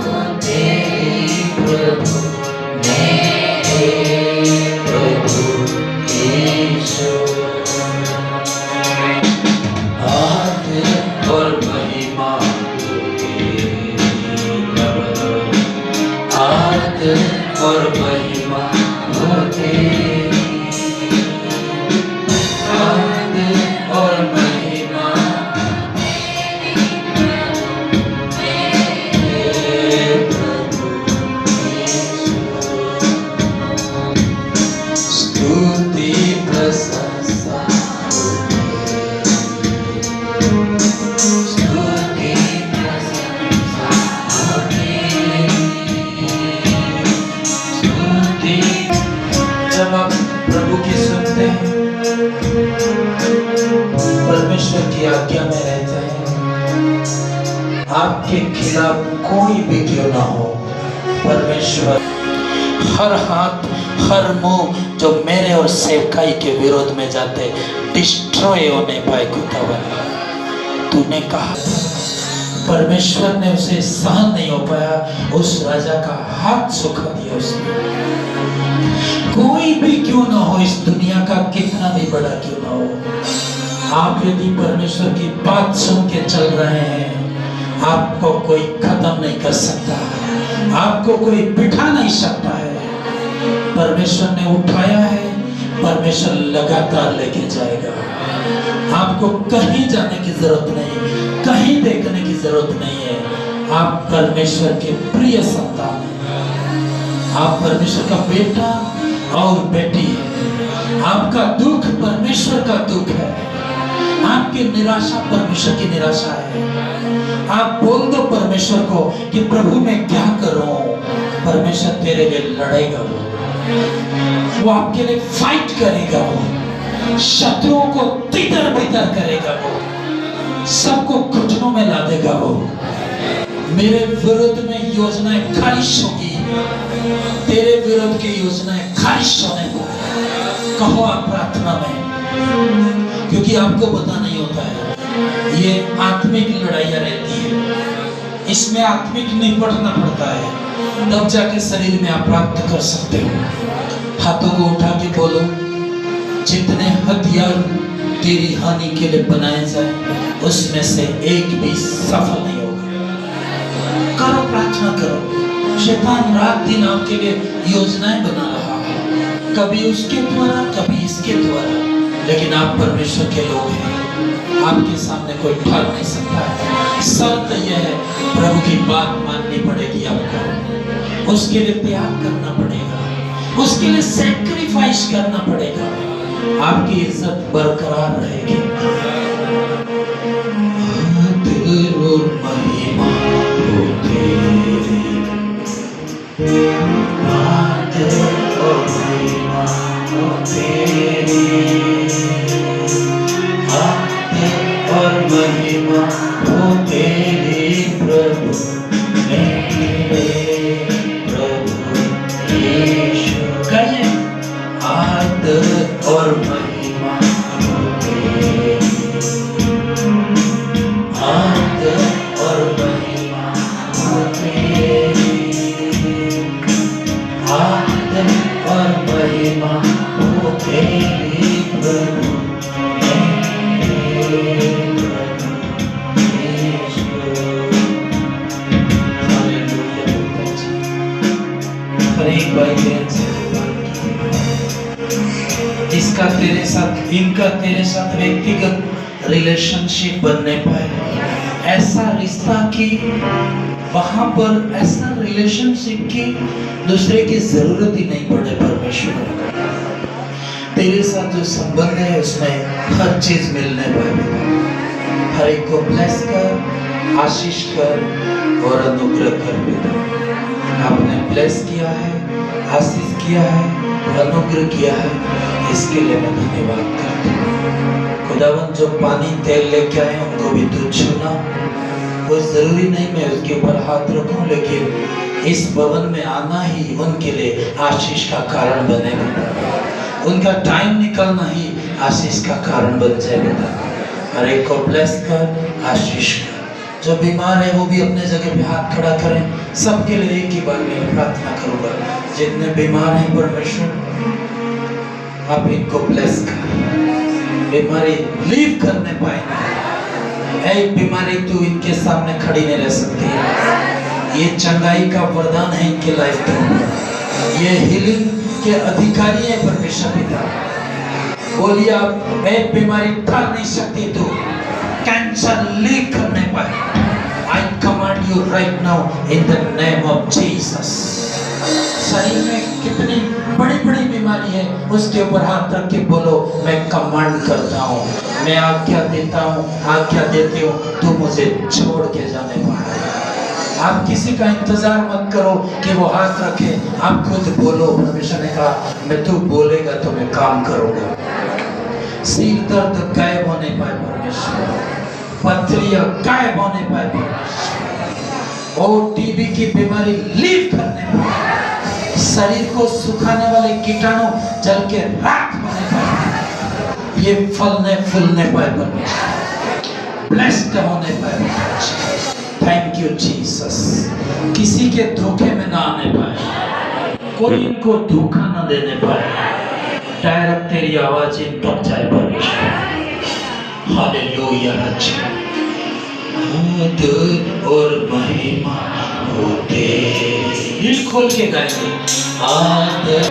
हो तेरी प्रभु मेरे प्रभु यीशु। आदर और महिमा हो तेरी, आदर और महिमा हो तेरी, आदर और महिमा मेरे प्रभु यीशु। स्तुति प्रशंसा स्तुति प्रशंसा स्तुति। जब आप प्रभु की सुनते हैं, परमेश्वर की आज्ञा में रहते हैं, आपके खिलाफ कोई भी क्यों ना हो, परमेश्वर हर हाथ हर मुंह जो मेरे और सेवकाई के विरोध में जाते डिस्ट्रॉय होने पाए खुदावन। तूने कहा परमेश्वर ने उसे सहन नहीं हो पाया, उस राजा का हाथ सुखा दिया उसने। कोई भी क्यों ना हो, इस दुनिया का कितना भी बड़ा क्यों ना हो, आप यदि परमेश्वर की बात सुन के चल रहे हैं, आपको कोई खत्म नहीं कर सकता, आपको कोई बिठा नहीं सकता है। परमेश्वर ने उठाया है, परमेश्वर लगातार लेके जाएगा। आपको कहीं जाने की जरूरत नहीं, कहीं देखने की जरूरत नहीं है। आप परमेश्वर के प्रिय संतान हैं, आप परमेश्वर का बेटा और बेटी है। आपका दुख परमेश्वर का दुख है, आपकी निराशा परमेश्वर की निराशा है। आप बोल दो परमेश्वर को कि प्रभु मैं क्या करूं, परमेश्वर तेरे लिए लड़ेगा, वो आपके लिए फाइट करेगा, वो शत्रुओं को तितर बितर करेगा, वो सबको घुटनों में ला देगा। वो मेरे विरुद्ध में योजनाएं खारिज होगी, तेरे विरुद्ध की योजनाएं खारिज होने को कहो आप प्रार्थना में, क्योंकि आपको पता नहीं होता है ये आत्मिक लड़ाइयाँ रहती है, इसमें आत्मिक निपटना पड़ता है, तब जाके शरीर में आप प्राप्त कर सकते हो। हाथों को उठा के बोलो, जितने हथियार तेरी हानि के लिए बनाए जाए उसमें से एक भी सफल नहीं होगा। करो, प्रार्थना करो। शैतान रात दिन आपके लिए योजनाएं बना रहा है, कभी उसके द्वारा कभी इसके द्वारा, लेकिन आप परमेश्वर के लोग हैं, आपके सामने कोई ठहर नहीं सकता है। शर्त यह है प्रभु की बात माननी पड़ेगी, आपको उसके लिए त्याग करना पड़ेगा, उसके लिए सैक्रिफाइस करना पड़ेगा, आपकी इज्जत बरकरार रहेगी। आदर और महिमा हो तेरी, आदर और महिमा हो तेरी, आदर और महिमा हो तेरी प्रभु मेरे प्रभु यीशु। कहिए, आदर और महिमा हो तेरी, आदर और महिमा हो तेरी, आदर और महिमा हो तेरी प्रभु मेरे प्रभु यीशु। हालेलुया। हर एक भाई बहन से इसका तेरे साथ, इनका तेरे साथ व्यक्तिगत रिलेशनशिप बनने पाए, ऐसा रिश्ता कि वहां पर ऐसा रिलेशनशिप की दूसरे की जरूरत ही नहीं पड़े। परमेश्वर तेरे साथ जो संबंध है उसमें हर चीज मिलने पाए। हर एक को ब्लेस कर, आशीष कर और अनुग्रह कर पिता। आपने ब्लेस किया है, आशीष किया है, अनुग्रह किया है, इसके लिए मैं धन्यवाद करता हूँ। खुदावन जो पानी तेल लेके आए उनको भी तू छूना। वो जरूरी नहीं मैं उसके ऊपर हाथ रखूं, लेकिन इस भवन में आना ही उनके लिए आशीष का कारण बनेगा। उनका टाइम निकलना ही आशीष का कारण बन जाएगा। हर एक को ब्लेस कर, आशीष कर। जो बीमार है वो भी अपने जगह पे हाथ खड़ा करें। सबके लिए एक ही बार मैं प्रार्थना करूंगा। जितने बीमार हैं परमेश्वर आप इनको ब्लेस कर, बीमारी लीव करने पाएंगे। एक बीमारी तू इनके सामने खड़ी नहीं रह सकती है। ये चंगाई का वरदान है इनके लाइफ में। ये हीलिंग के अधिकारी है परमेश्वर पिता। बोलिए आप एक बीमारी टाल नहीं सकती तू, कैंसर लीव करने पाए। I command you right now in the name of Jesus. शरीर में कितनी बड़ी बड़ी बीमारी है उसके ऊपर हाथ रख के बोलो मैं कमांड करता हूँ, मैं आज्ञा देता हूँ, आज्ञा देती हूँ, तू मुझे छोड़ के जाने वाला है। आप किसी का इंतजार मत करो कि वो हाथ रखे, आप खुद बोलो। परमेश्वर ने कहा मैं तू बोलेगा तो मैं काम करूँगा। सिर दर्द गायब होने पाए परमेश्वर, पथरियां गायब होने पाए परमेश्वर, और टीबी की बीमारी लीव करने पाए, शरीर को सुखाने वाले कीटाणु जल के राख होने पाए, ये फलने फूलने पाए परमेश्वर, ब्लेस्ड होने पाए परमेश्वर। Thank you Jesus. किसी के धोखे में ना आने पाए, कोई इनको धोखा ना देने पाए। डायरेक्ट तेरी आवाज इन तक जाए परमेश्वर। हालेलुया। आदर और महिमा होते, दिल खोल के गाएंगे। आदर